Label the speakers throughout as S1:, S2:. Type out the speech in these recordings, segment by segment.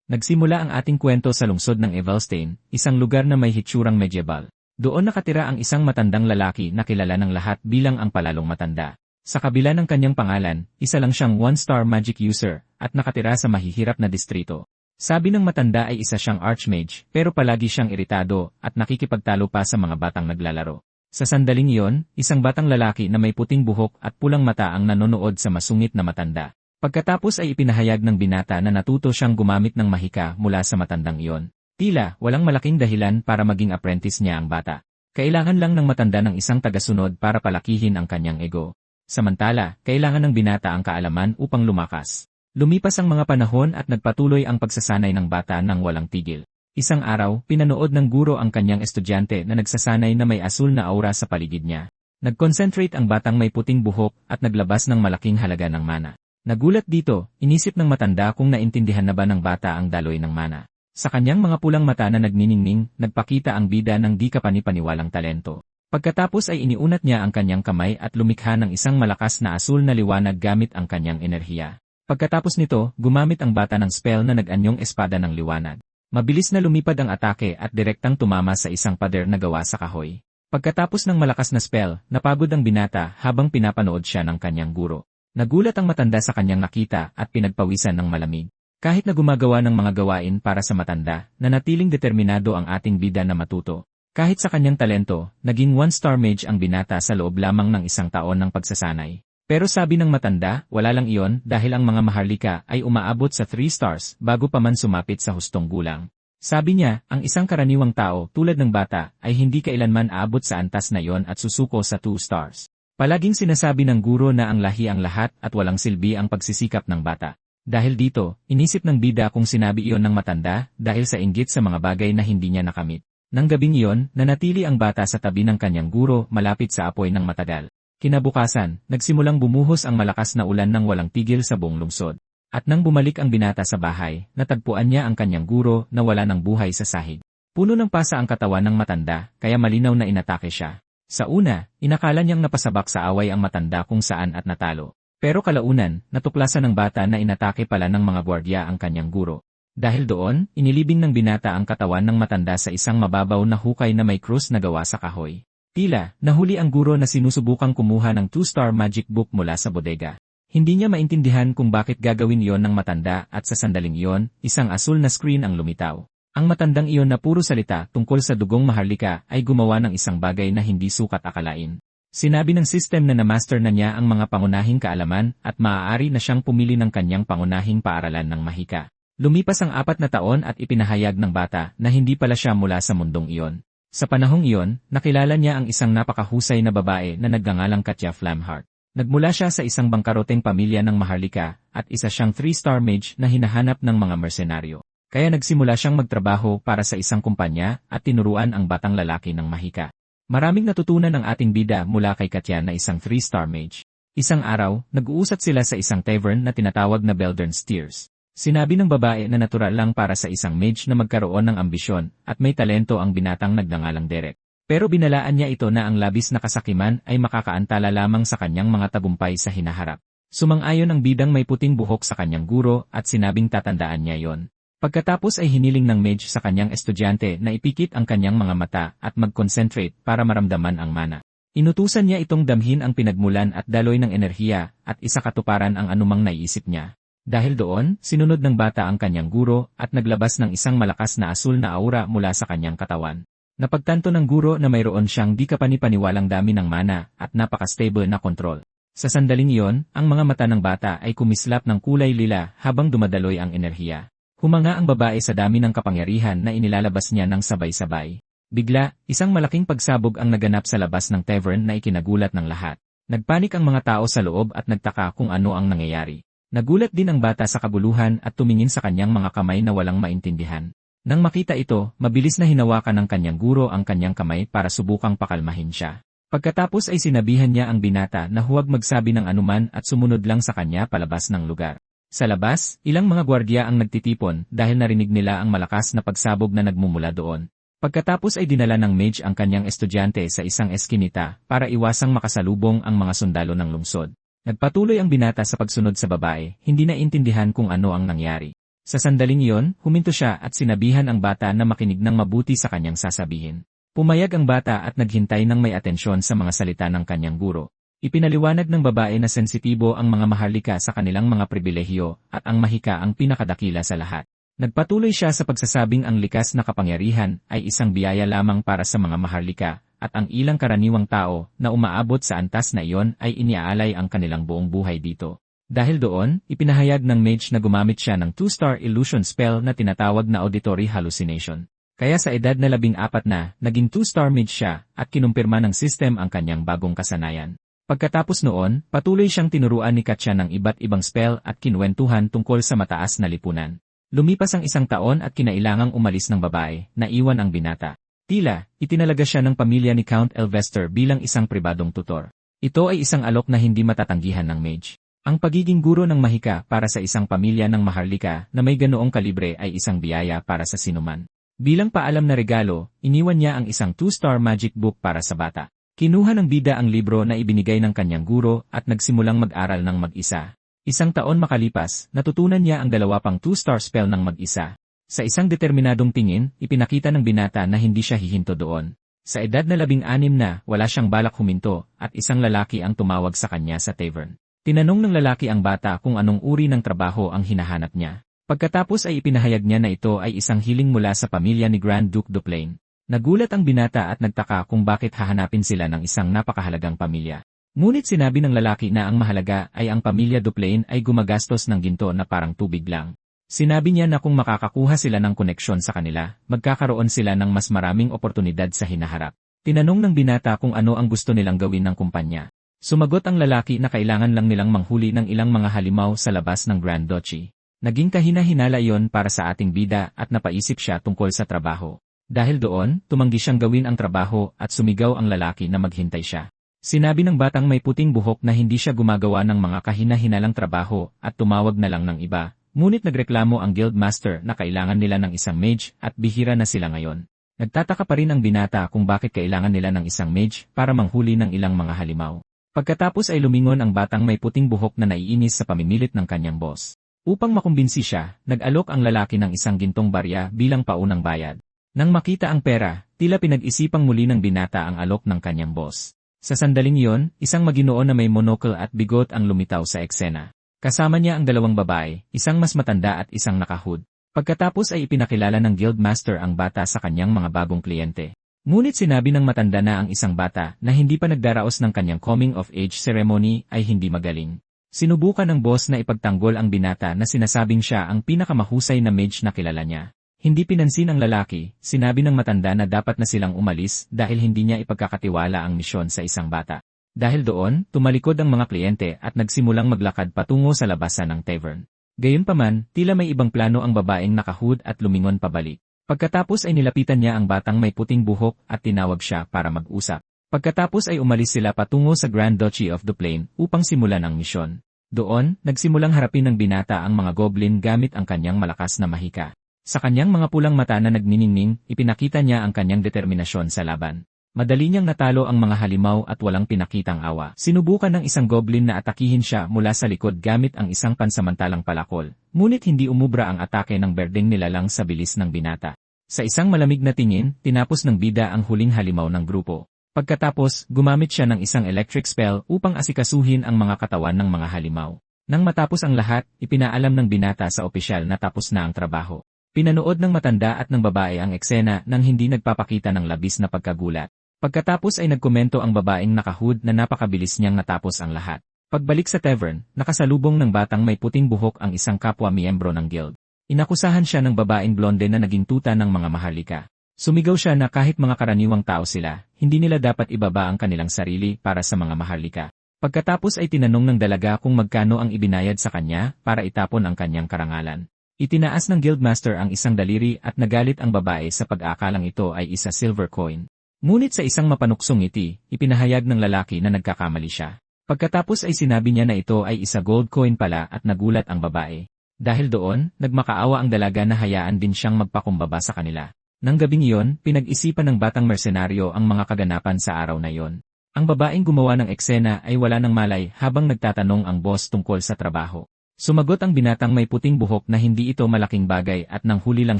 S1: Nagsimula ang ating kwento sa lungsod ng Evelstein, isang lugar na may hitsurang medieval. Doon nakatira ang isang matandang lalaki na kilala ng lahat bilang ang palalong matanda. Sa kabila ng kanyang pangalan, isa lang siyang one-star magic user at nakatira sa mahihirap na distrito. Sabi ng matanda ay isa siyang archmage pero palagi siyang iritado at nakikipagtalo pa sa mga batang naglalaro. Sa sandaling iyon, isang batang lalaki na may puting buhok at pulang mata ang nanonood sa masungit na matanda. Pagkatapos ay ipinahayag ng binata na natuto siyang gumamit ng mahika mula sa matandang iyon. Tila, walang malaking dahilan para maging apprentice niya ang bata. Kailangan lang ng matanda ng isang tagasunod para palakihin ang kanyang ego. Samantala, kailangan ng binata ang kaalaman upang lumakas. Lumipas ang mga panahon at nagpatuloy ang pagsasanay ng bata ng walang tigil. Isang araw, pinanood ng guro ang kanyang estudyante na nagsasanay na may asul na aura sa paligid niya. Nag-concentrate ang batang may puting buhok at naglabas ng malaking halaga ng mana. Nagulat dito, inisip ng matanda kung naintindihan na ba ng bata ang daloy ng mana. Sa kanyang mga pulang mata na nagniningning, nagpakita ang bida ng di kapanipaniwalang talento. Pagkatapos ay iniunat niya ang kanyang kamay at lumikha ng isang malakas na asul na liwanag gamit ang kanyang enerhiya. Pagkatapos nito, gumamit ang bata ng spell na nag-anyong espada ng liwanag. Mabilis na lumipad ang atake at direktang tumama sa isang pader na gawa sa kahoy. Pagkatapos ng malakas na spell, napagod ang binata habang pinapanood siya ng kanyang guro. Nagulat ang matanda sa kanyang nakita at pinagpawisan ng malamig. Kahit na gumagawa ng mga gawain para sa matanda, nanatiling determinado ang ating bida na matuto. Kahit sa kanyang talento, naging one-star mage ang binata sa loob lamang ng isang taon ng pagsasanay. Pero sabi ng matanda, wala lang iyon dahil ang mga maharlika ay umaabot sa 3 stars bago pa man sumapit sa hustong gulang. Sabi niya, ang isang karaniwang tao tulad ng bata ay hindi kailanman aabot sa antas na iyon at susuko sa 2 stars. Palaging sinasabi ng guro na ang lahi ang lahat at walang silbi ang pagsisikap ng bata. Dahil dito, inisip ng bida kung sinabi iyon ng matanda dahil sa inggit sa mga bagay na hindi niya nakamit. Nang gabing iyon, nanatili ang bata sa tabi ng kanyang guro malapit sa apoy ng matagal. Kinabukasan, nagsimulang bumuhos ang malakas na ulan ng walang tigil sa buong lungsod. At nang bumalik ang binata sa bahay, natagpuan niya ang kanyang guro na wala ng buhay sa sahig. Puno ng pasa ang katawan ng matanda, kaya malinaw na inatake siya. Sa una, inakala niyang napasabak sa away ang matanda kung saan at natalo. Pero kalaunan, natuklasan ng bata na inatake pala ng mga gwardiya ang kanyang guro. Dahil doon, inilibing ng binata ang katawan ng matanda sa isang mababaw na hukay na may krus na gawa sa kahoy. Tila, nahuli ang guro na sinusubukang kumuha ng 2-star magic book mula sa bodega. Hindi niya maintindihan kung bakit gagawin iyon ng matanda at sa sandaling iyon, isang asul na screen ang lumitaw. Ang matandang iyon na puro salita tungkol sa dugong maharlika ay gumawa ng isang bagay na hindi sukat akalain. Sinabi ng system na na-master na niya ang mga pangunahing kaalaman at maaari na siyang pumili ng kanyang pangunahing paaralan ng mahika. Lumipas ang 4 na taon at ipinahayag ng bata na hindi pala siya mula sa mundong iyon. Sa panahong iyon, nakilala niya ang isang napakahusay na babae na nagngangalang Katya Flamheart. Nagmula siya sa isang bangkaroteng pamilya ng maharlika at isa siyang 3-star mage na hinahanap ng mga mersenaryo. Kaya nagsimula siyang magtrabaho para sa isang kumpanya at tinuruan ang batang lalaki ng mahika. Maraming natutunan ang ating bida mula kay Katya na isang 3-star mage. Isang araw, nag-uusap sila sa isang tavern na tinatawag na Beldern Steers. Sinabi ng babae na natural lang para sa isang mage na magkaroon ng ambisyon at may talento ang binatang nagngangalang Derek. Pero binalaan niya ito na ang labis na kasakiman ay makakaantala lamang sa kanyang mga tagumpay sa hinaharap. Sumang-ayon ang bidang may puting buhok sa kanyang guro at sinabing tatandaan niya yon. Pagkatapos ay hiniling ng mage sa kanyang estudyante na ipikit ang kanyang mga mata at mag-concentrate para maramdaman ang mana. Inutusan niya itong damhin ang pinagmulan at daloy ng enerhiya at isakatuparan ang anumang naiisip niya. Dahil doon, sinunod ng bata ang kanyang guro at naglabas ng isang malakas na asul na aura mula sa kanyang katawan. Napagtanto ng guro na mayroon siyang di kapanipaniwalang dami ng mana at napaka-stable na kontrol. Sa sandaling iyon, ang mga mata ng bata ay kumislap ng kulay lila habang dumadaloy ang enerhiya. Humanga ang babae sa dami ng kapangyarihan na inilalabas niya ng sabay-sabay. Bigla, isang malaking pagsabog ang naganap sa labas ng tavern na ikinagulat ng lahat. Nagpanik ang mga tao sa loob at nagtaka kung ano ang nangyayari. Nagulat din ang bata sa kaguluhan at tumingin sa kanyang mga kamay na walang maintindihan. Nang makita ito, mabilis na hinawakan ng kanyang guro ang kanyang kamay para subukang pakalmahin siya. Pagkatapos ay sinabihan niya ang binata na huwag magsabi ng anuman at sumunod lang sa kanya palabas ng lugar. Sa labas, ilang mga gwardiya ang nagtitipon dahil narinig nila ang malakas na pagsabog na nagmumula doon. Pagkatapos ay dinala ng mage ang kanyang estudyante sa isang eskinita para iwasang makasalubong ang mga sundalo ng lungsod. Nagpatuloy ang binata sa pagsunod sa babae, hindi na intindihan kung ano ang nangyari. Sa sandaling iyon, huminto siya at sinabihan ang bata na makinig ng mabuti sa kanyang sasabihin. Pumayag ang bata at naghintay ng may atensyon sa mga salita ng kanyang guro. Ipinaliwanag ng babae na sensitibo ang mga maharlika sa kanilang mga pribilehiyo at ang mahika ang pinakadakila sa lahat. Nagpatuloy siya sa pagsasabing ang likas na kapangyarihan ay isang biyaya lamang para sa mga maharlika at ang ilang karaniwang tao na umaabot sa antas na iyon ay iniaalay ang kanilang buong buhay dito. Dahil doon, ipinahayag ng mage na gumamit siya ng 2-star illusion spell na tinatawag na auditory hallucination. Kaya sa edad na 14 na, naging 2-star mage siya at kinumpirma ng system ang kanyang bagong kasanayan. Pagkatapos noon, patuloy siyang tinuruan ni Katya ng iba't ibang spell at kinwentuhan tungkol sa mataas na lipunan. Lumipas ang 1 taon at kinailangang umalis ng babae, naiwan ang binata. Tila, itinalaga siya ng pamilya ni Count Elvester bilang isang pribadong tutor. Ito ay isang alok na hindi matatanggihan ng mage. Ang pagiging guro ng mahika para sa isang pamilya ng maharlika na may ganoong kalibre ay isang biyaya para sa sinuman. Bilang paalam na regalo, iniwan niya ang isang 2-star magic book para sa bata. Kinuha ng bida ang libro na ibinigay ng kanyang guro at nagsimulang mag-aral ng mag-isa. 1 taon makalipas, natutunan niya ang 2 pang 2-star spell ng mag-isa. Sa isang determinadong tingin, ipinakita ng binata na hindi siya hihinto doon. Sa edad na 16 na, wala siyang balak huminto at isang lalaki ang tumawag sa kanya sa tavern. Tinanong ng lalaki ang bata kung anong uri ng trabaho ang hinahanap niya. Pagkatapos ay ipinahayag niya na ito ay isang hiling mula sa pamilya ni Grand Duke Duplain. Nagulat ang binata at nagtaka kung bakit hahanapin sila ng isang napakahalagang pamilya. Ngunit sinabi ng lalaki na ang mahalaga ay ang pamilya Duplain ay gumagastos ng ginto na parang tubig lang. Sinabi niya na kung makakakuha sila ng koneksyon sa kanila, magkakaroon sila ng mas maraming oportunidad sa hinaharap. Tinanong ng binata kung ano ang gusto nilang gawin ng kumpanya. Sumagot ang lalaki na kailangan lang nilang manghuli ng ilang mga halimaw sa labas ng Grand Duchy. Naging kahina-hinala iyon para sa ating bida at napaisip siya tungkol sa trabaho. Dahil doon, tumanggi siyang gawin ang trabaho at sumigaw ang lalaki na maghintay siya. Sinabi ng batang may puting buhok na hindi siya gumagawa ng mga kahina-hinalang trabaho at tumawag na lang ng iba. Ngunit nagreklamo ang guildmaster na kailangan nila ng isang mage at bihira na sila ngayon. Nagtataka pa rin ang binata kung bakit kailangan nila ng isang mage para manghuli ng ilang mga halimaw. Pagkatapos ay lumingon ang batang may puting buhok na naiinis sa pamimilit ng kanyang boss. Upang makumbinsi siya, nag-alok ang lalaki ng isang gintong barya bilang paunang bayad. Nang makita ang pera, tila pinag-isipang muli ng binata ang alok ng kanyang boss. Sa sandaling iyon, isang maginoo na may monocle at bigot ang lumitaw sa eksena. Kasama niya ang 2 babae, isang mas matanda at isang nakahood. Pagkatapos ay ipinakilala ng guildmaster ang bata sa kanyang mga bagong kliyente. Ngunit sinabi ng matanda na ang isang bata na hindi pa nagdaraos ng kanyang coming-of-age ceremony ay hindi magaling. Sinubukan ng boss na ipagtanggol ang binata na sinasabing siya ang pinakamahusay na mage na kilala niya. Hindi pinansin ang lalaki, sinabi ng matanda na dapat na silang umalis dahil hindi niya ipagkakatiwala ang misyon sa isang bata. Dahil doon, tumalikod ang mga kliyente at nagsimulang maglakad patungo sa labasan ng tavern. Gayunpaman, tila may ibang plano ang babaeng nakahood at lumingon pabalik. Pagkatapos ay nilapitan niya ang batang may puting buhok at tinawag siya para mag-usap. Pagkatapos ay umalis sila patungo sa Grand Duchy of Duplain upang simulan ang misyon. Doon, nagsimulang harapin ng binata ang mga goblin gamit ang kanyang malakas na mahika. Sa kanyang mga pulang mata na nagniningning, ipinakita niya ang kanyang determinasyon sa laban. Madali niyang natalo ang mga halimaw at walang pinakitang awa. Sinubukan ng isang goblin na atakihin siya mula sa likod gamit ang isang pansamantalang palakol. Ngunit hindi umubra ang atake ng berdeng nilalang sa bilis ng binata. Sa isang malamig na tingin, tinapos ng bida ang huling halimaw ng grupo. Pagkatapos, gumamit siya ng isang electric spell upang asikasuhin ang mga katawan ng mga halimaw. Nang matapos ang lahat, ipinaalam ng binata sa opisyal na tapos na ang trabaho. Pinanood ng matanda at ng babae ang eksena nang hindi nagpapakita ng labis na pagkagulat. Pagkatapos ay nagkomento ang babaeng nakahood na napakabilis niyang natapos ang lahat. Pagbalik sa tavern, nakasalubong ng batang may puting buhok ang isang kapwa miyembro ng guild. Inakusahan siya ng babaeng blonde na naging tuta ng mga maharlika. Sumigaw siya na kahit mga karaniwang tao sila, hindi nila dapat ibaba ang kanilang sarili para sa mga maharlika. Pagkatapos ay tinanong ng dalaga kung magkano ang ibinayad sa kanya para itapon ang kanyang karangalan. Itinaas ng guildmaster ang isang daliri at nagalit ang babae sa pag-aakalang ito ay isa silver coin. Ngunit sa isang mapanuksong ngiti, ipinahayag ng lalaki na nagkakamali siya. Pagkatapos ay sinabi niya na ito ay isa gold coin pala at nagulat ang babae. Dahil doon, nagmakaawa ang dalaga na hayaan din siyang magpakumbaba sa kanila. Nang gabing iyon, pinag-isipan ng batang mersenaryo ang mga kaganapan sa araw na iyon. Ang babaeng gumawa ng eksena ay wala ng malay habang nagtatanong ang boss tungkol sa trabaho. Sumagot ang binatang may puting buhok na hindi ito malaking bagay at nanghuli lang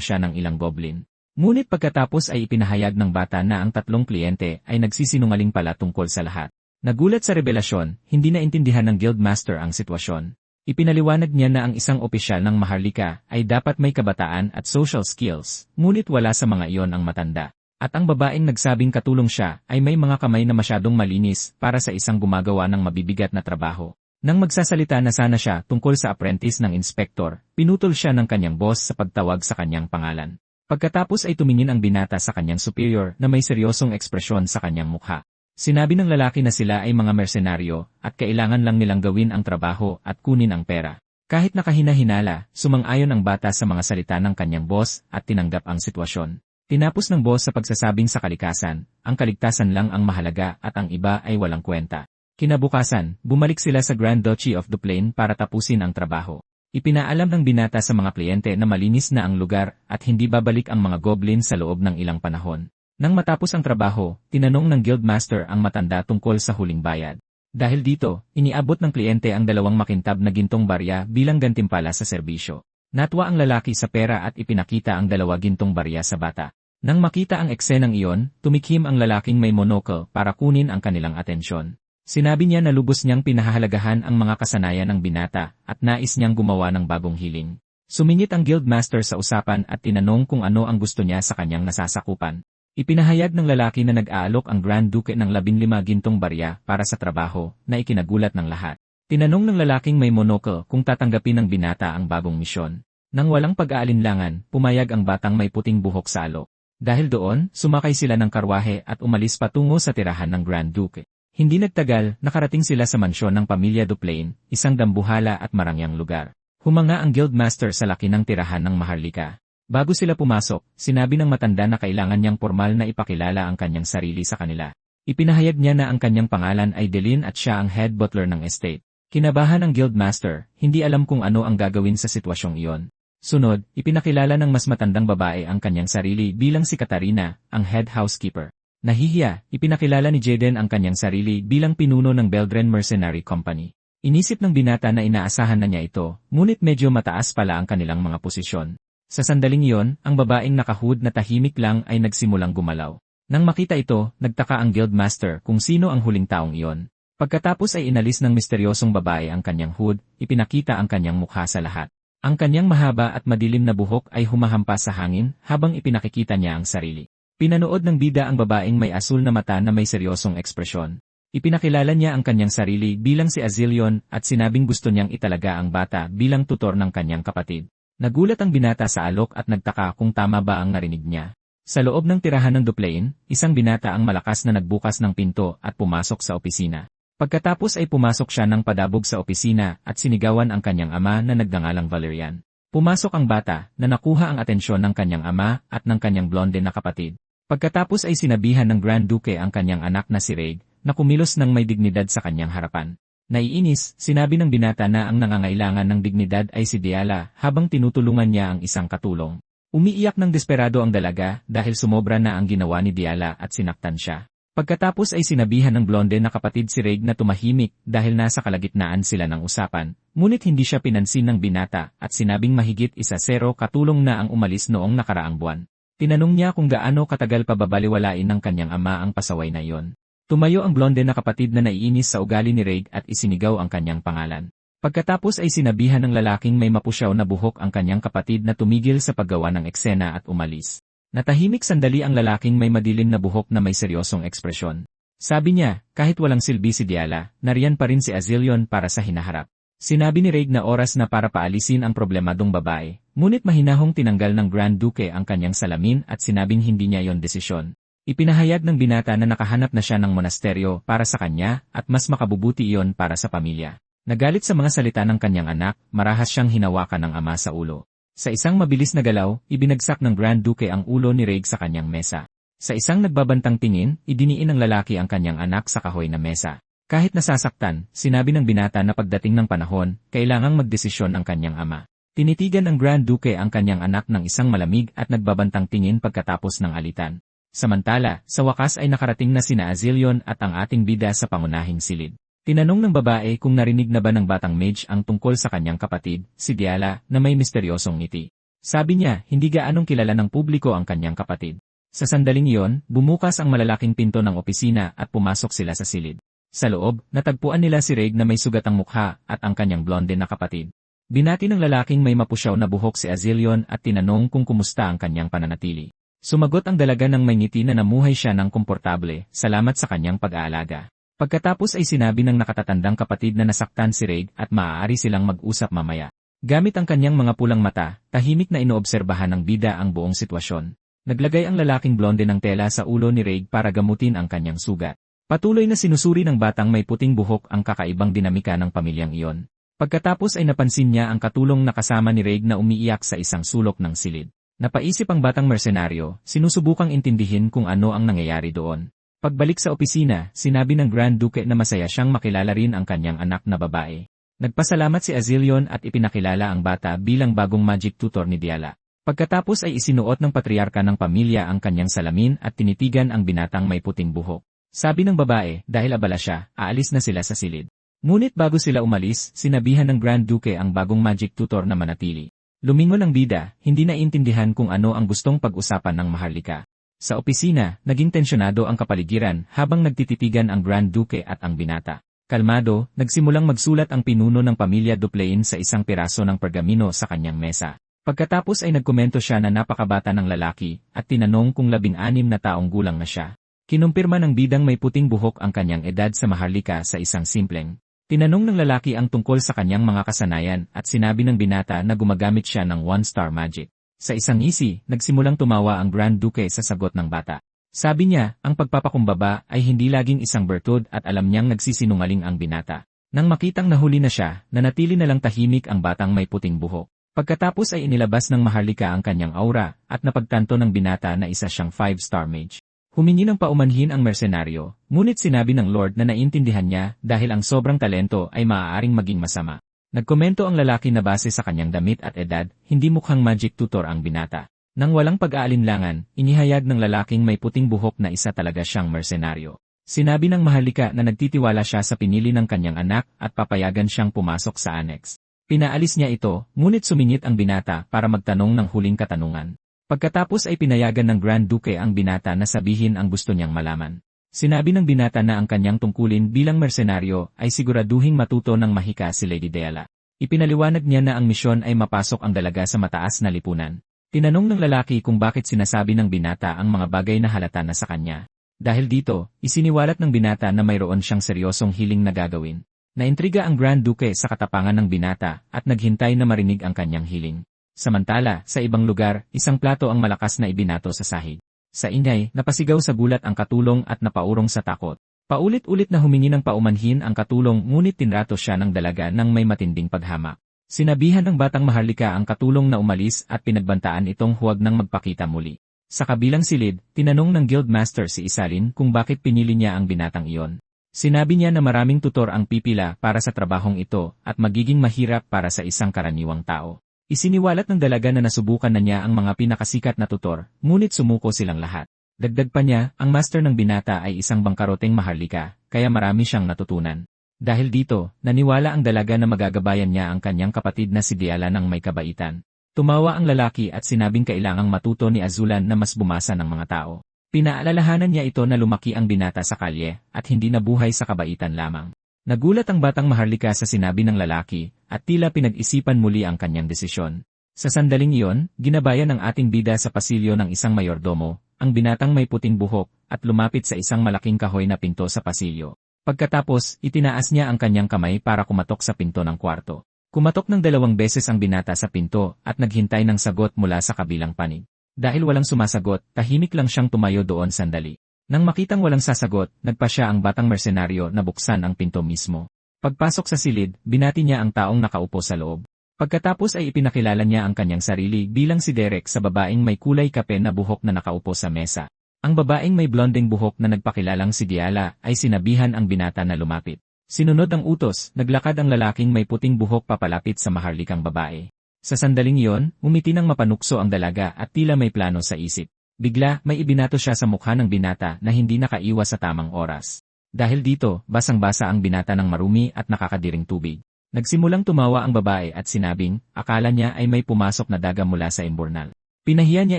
S1: siya ng ilang goblin. Ngunit pagkatapos ay ipinahayag ng bata na ang tatlong kliyente ay nagsisinungaling pala tungkol sa lahat. Nagulat sa revelasyon, hindi naintindihan ng Guildmaster ang sitwasyon. Ipinaliwanag niya na ang isang opisyal ng Maharlika ay dapat may kabataan at social skills, ngunit wala sa mga iyon ang matanda. At ang babaeng nagsabing katulong siya ay may mga kamay na masyadong malinis para sa isang gumagawa ng mabibigat na trabaho. Nang magsasalita na sana siya tungkol sa apprentice ng inspektor, pinutol siya ng kanyang boss sa pagtawag sa kanyang pangalan. Pagkatapos ay tumingin ang binata sa kanyang superior na may seryosong ekspresyon sa kanyang mukha. Sinabi ng lalaki na sila ay mga mersenaryo at kailangan lang nilang gawin ang trabaho at kunin ang pera. Kahit nakahina-hinala, sumang-ayon ang bata sa mga salita ng kanyang boss at tinanggap ang sitwasyon. Tinapos ng boss sa pagsasabing sa kalikasan, ang kaligtasan lang ang mahalaga at ang iba ay walang kwenta. Kinabukasan, bumalik sila sa Grand Duchy of Duplain para tapusin ang trabaho. Ipinaalam ng binata sa mga kliyente na malinis na ang lugar at hindi babalik ang mga goblin sa loob ng ilang panahon. Nang matapos ang trabaho, tinanong ng Guildmaster ang matanda tungkol sa huling bayad. Dahil dito, iniabot ng kliyente ang 2 makintab na gintong barya bilang gantimpala sa serbisyo. Natwa ang lalaki sa pera at ipinakita ang 2 gintong barya sa bata. Nang makita ang eksenang iyon, tumikhim ang lalaking may monocle para kunin ang kanilang atensyon. Sinabi niya na lubos niyang pinahahalagahan ang mga kasanayan ng binata at nais niyang gumawa ng bagong hiling. Sumingit ang Guildmaster sa usapan at tinanong kung ano ang gusto niya sa kanyang nasasakupan. Ipinahayag ng lalaki na nag-aalok ang Grand Duke ng 15 gintong barya para sa trabaho na ikinagulat ng lahat. Tinanong ng lalaking may monocle kung tatanggapin ng binata ang bagong misyon. Nang walang pag-aalinlangan, pumayag ang batang may puting buhok sa alok. Dahil doon, sumakay sila ng karwahe at umalis patungo sa tirahan ng Grand Duke. Hindi nagtagal, nakarating sila sa mansyon ng pamilya Duplain, isang dambuhala at marangyang lugar. Humanga ang Guildmaster sa laki ng tirahan ng Maharlika. Bago sila pumasok, sinabi ng matanda na kailangan niyang formal na ipakilala ang kanyang sarili sa kanila. Ipinahayag niya na ang kanyang pangalan ay Delin at siya ang head butler ng estate. Kinabahan ang Guildmaster, hindi alam kung ano ang gagawin sa sitwasyong iyon. Sunod, ipinakilala ng mas matandang babae ang kanyang sarili bilang si Katarina, ang head housekeeper. Nahihiya, ipinakilala ni Jaden ang kanyang sarili bilang pinuno ng Beldren Mercenary Company. Inisip ng binata na inaasahan na niya ito, ngunit medyo mataas pala ang kanilang mga posisyon. Sa sandaling iyon, ang babaeng nakahood na tahimik lang ay nagsimulang gumalaw. Nang makita ito, nagtaka ang Guildmaster kung sino ang huling taong iyon. Pagkatapos ay inalis ng misteryosong babae ang kanyang hood, ipinakita ang kanyang mukha sa lahat. Ang kanyang mahaba at madilim na buhok ay humahampas sa hangin habang ipinakikita niya ang sarili. Pinanood ng bida ang babaeng may asul na mata na may seryosong ekspresyon. Ipinakilala niya ang kanyang sarili bilang si Azilion at sinabing gusto niyang italaga ang bata bilang tutor ng kanyang kapatid. Nagulat ang binata sa alok at nagtaka kung tama ba ang narinig niya. Sa loob ng tirahan ng Duplain, isang binata ang malakas na nagbukas ng pinto at pumasok sa opisina. Pagkatapos ay pumasok siya ng padabog sa opisina at sinigawan ang kanyang ama na nagngangalang Valerian. Pumasok ang bata na nakuha ang atensyon ng kanyang ama at ng kanyang blonde na kapatid. Pagkatapos ay sinabihan ng Grand Duke ang kanyang anak na si Reg, na kumilos ng may dignidad sa kanyang harapan. Naiinis, sinabi ng binata na ang nangangailangan ng dignidad ay si Diala habang tinutulungan niya ang isang katulong. Umiiyak ng desperado ang dalaga dahil sumobra na ang ginawa ni Diala at sinaktan siya. Pagkatapos ay sinabihan ng blonde na kapatid si Reg na tumahimik dahil nasa kalagitnaan sila ng usapan, ngunit hindi siya pinansin ng binata at sinabing mahigit 1-0 katulong na ang umalis noong nakaraang buwan. Tinanong niya kung gaano katagal pa babaliwalain ng kanyang ama ang pasaway na iyon. Tumayo ang blonde na kapatid na naiinis sa ugali ni Reg at isinigaw ang kanyang pangalan. Pagkatapos ay sinabihan ng lalaking may mapusyaw na buhok ang kanyang kapatid na tumigil sa paggawa ng eksena at umalis. Natahimik sandali ang lalaking may madilim na buhok na may seryosong ekspresyon. Sabi niya, kahit walang silbi si Diala, nariyan pa rin si Azilion para sa hinaharap. Sinabi ni Reg na oras na para paalisin ang problemadong babae, ngunit mahinahong tinanggal ng Grand Duke ang kanyang salamin at sinabing hindi niya yon desisyon. Ipinahayag ng binata na nakahanap na siya ng monasteryo para sa kanya at mas makabubuti iyon para sa pamilya. Nagalit sa mga salita ng kanyang anak, marahas siyang hinawakan ng ama sa ulo. Sa isang mabilis na galaw, ibinagsak ng Grand Duke ang ulo ni Reg sa kanyang mesa. Sa isang nagbabantang tingin, idiniin ng lalaki ang kanyang anak sa kahoy na mesa. Kahit nasasaktan, sinabi ng binata na pagdating ng panahon, kailangang magdesisyon ang kanyang ama. Tinitigan ng Grand Duke ang kanyang anak ng isang malamig at nagbabantang tingin pagkatapos ng alitan. Samantala, sa wakas ay nakarating na sina Azilion at ang ating bida sa pangunahing silid. Tinanong ng babae kung narinig na ba ng batang mage ang tungkol sa kanyang kapatid, si Diala, na may misteryosong ngiti. Sabi niya, hindi gaanong kilala ng publiko ang kanyang kapatid. Sa sandaling iyon, bumukas ang malalaking pinto ng opisina at pumasok sila sa silid. Sa loob, natagpuan nila si Reg na may sugatang mukha at ang kanyang blonde na kapatid. Binati ng lalaking may mapusyaw na buhok si Azilion at tinanong kung kumusta ang kanyang pananatili. Sumagot ang dalaga ng may ngiti na namuhay siya ng komportable, salamat sa kanyang pag-aalaga. Pagkatapos ay sinabi ng nakatatandang kapatid na nasaktan si Reg at maaari silang mag-usap mamaya. Gamit ang kanyang mga pulang mata, tahimik na inoobserbahan ng bida ang buong sitwasyon. Naglagay ang lalaking blonde ng tela sa ulo ni Reg para gamutin ang kanyang sugat. Patuloy na sinusuri ng batang may puting buhok ang kakaibang dinamika ng pamilyang iyon. Pagkatapos ay napansin niya ang katulong na kasama ni Reg na umiiyak sa isang sulok ng silid. Napaisip ang batang mersenaryo, sinusubukang intindihin kung ano ang nangyayari doon. Pagbalik sa opisina, sinabi ng Grand Duke na masaya siyang makilala rin ang kanyang anak na babae. Nagpasalamat si Azilion at ipinakilala ang bata bilang bagong magic tutor ni Diala. Pagkatapos ay isinuot ng patriarka ng pamilya ang kanyang salamin at tinitigan ang binatang may puting buhok. Sabi ng babae, dahil abala siya, aalis na sila sa silid. Ngunit bago sila umalis, sinabihan ng Grand Duke ang bagong magic tutor na manatili. Lumingon ang bida, hindi naiintindihan kung ano ang gustong pag-usapan ng Maharlika. Sa opisina, naging tensyonado ang kapaligiran habang nagtititigan ang Grand Duke at ang binata. Kalmado, nagsimulang magsulat ang pinuno ng pamilya Duplain sa isang piraso ng pergamino sa kanyang mesa. Pagkatapos ay nagkomento siya na napakabata ng lalaki at tinanong kung 16 na taong gulang na siya. Kinumpirma ng bidang may puting buhok ang kanyang edad sa Maharlika sa isang simpleng. Tinanong ng lalaki ang tungkol sa kanyang mga kasanayan at sinabi ng binata na gumagamit siya ng one-star magic. Sa isang ngisi, nagsimulang tumawa ang Grand Duke sa sagot ng bata. Sabi niya, ang pagpapakumbaba ay hindi laging isang bertud at alam niyang nagsisinungaling ang binata. Nang makitang nahuli na siya, nanatili na lang tahimik ang batang may puting buhok. Pagkatapos ay inilabas ng Maharlika ang kanyang aura at napagtanto ng binata na isa siyang 5-star mage. Humingi ng paumanhin ang mersenaryo, ngunit sinabi ng Lord na naiintindihan niya dahil ang sobrang talento ay maaaring maging masama. Nagkomento ang lalaki na base sa kanyang damit at edad, hindi mukhang magic tutor ang binata. Nang walang pag-aalinlangan, inihayag ng lalaking may puting buhok na isa talaga siyang mersenaryo. Sinabi ng Maharlika na nagtitiwala siya sa pinili ng kanyang anak at papayagan siyang pumasok sa annex. Pinaalis niya ito, ngunit sumingit ang binata para magtanong ng huling katanungan. Pagkatapos ay pinayagan ng Grand Duke ang binata na sabihin ang gusto niyang malaman. Sinabi ng binata na ang kanyang tungkulin bilang mersenaryo ay siguraduhing matuto ng mahika si Lady Diala. Ipinaliwanag niya na ang misyon ay mapasok ang dalaga sa mataas na lipunan. Tinanong ng lalaki kung bakit sinasabi ng binata ang mga bagay na halata na sa kanya. Dahil dito, isiniwalat ng binata na mayroon siyang seryosong hiling na gagawin. Naintriga ang Grand Duke sa katapangan ng binata at naghintay na marinig ang kanyang hiling. Samantala, sa ibang lugar, isang plato ang malakas na ibinato sa sahig. Sa ingay, napasigaw sa gulat ang katulong at napaurong sa takot. Paulit-ulit na humingi ng paumanhin ang katulong ngunit tinrato siya ng dalaga ng may matinding paghamak. Sinabihan ng batang Maharlika ang katulong na umalis at pinagbantaan itong huwag nang magpakita muli. Sa kabilang silid, tinanong ng Guildmaster si Isalin kung bakit pinili niya ang binatang iyon. Sinabi niya na maraming tutor ang pipila para sa trabahong ito at magiging mahirap para sa isang karaniwang tao. Isiniwalat ng dalaga na nasubukan na niya ang mga pinakasikat na tutor, ngunit sumuko silang lahat. Dagdag pa niya, ang master ng binata ay isang bangkaroteng Maharlika, kaya marami siyang natutunan. Dahil dito, naniwala ang dalaga na magagabayan niya ang kanyang kapatid na si Diala ng may kabaitan. Tumawa ang lalaki at sinabing kailangang matuto ni Azulan na mas bumasa ng mga tao. Pinaalalahanan niya ito na lumaki ang binata sa kalye at hindi nabuhay sa kabaitan lamang. Nagulat ang batang Maharlika sa sinabi ng lalaki at tila pinag-isipan muli ang kanyang desisyon. Sa sandaling iyon, ginabayan ng ating bida sa pasilyo ng isang mayordomo, ang binatang may puting buhok at lumapit sa isang malaking kahoy na pinto sa pasilyo. Pagkatapos, itinaas niya ang kanyang kamay para kumatok sa pinto ng kwarto. Kumatok ng 2 beses ang binata sa pinto at naghintay ng sagot mula sa kabilang panig. Dahil walang sumasagot, tahimik lang siyang tumayo doon sandali. Nang makitang walang sasagot, nagpa siya ang batang mersenaryo na buksan ang pinto mismo. Pagpasok sa silid, binati niya ang taong nakaupo sa loob. Pagkatapos ay ipinakilala niya ang kanyang sarili bilang si Derek sa babaeng may kulay kape na buhok na nakaupo sa mesa. Ang babaeng may blonding buhok na nagpakilalang si Diala ay sinabihan ang binata na lumapit. Sinunod ang utos, naglakad ang lalaking may puting buhok papalapit sa maharlikang babae. Sa sandaling iyon, umiti ng mapanukso ang dalaga at tila may plano sa isip. Bigla, may ibinato siya sa mukha ng binata na hindi nakaiwas sa tamang oras. Dahil dito, basang-basa ang binata ng marumi at nakakadiring tubig. Nagsimulang tumawa ang babae at sinabing, akala niya ay may pumasok na daga mula sa imburnal. Pinahiya niya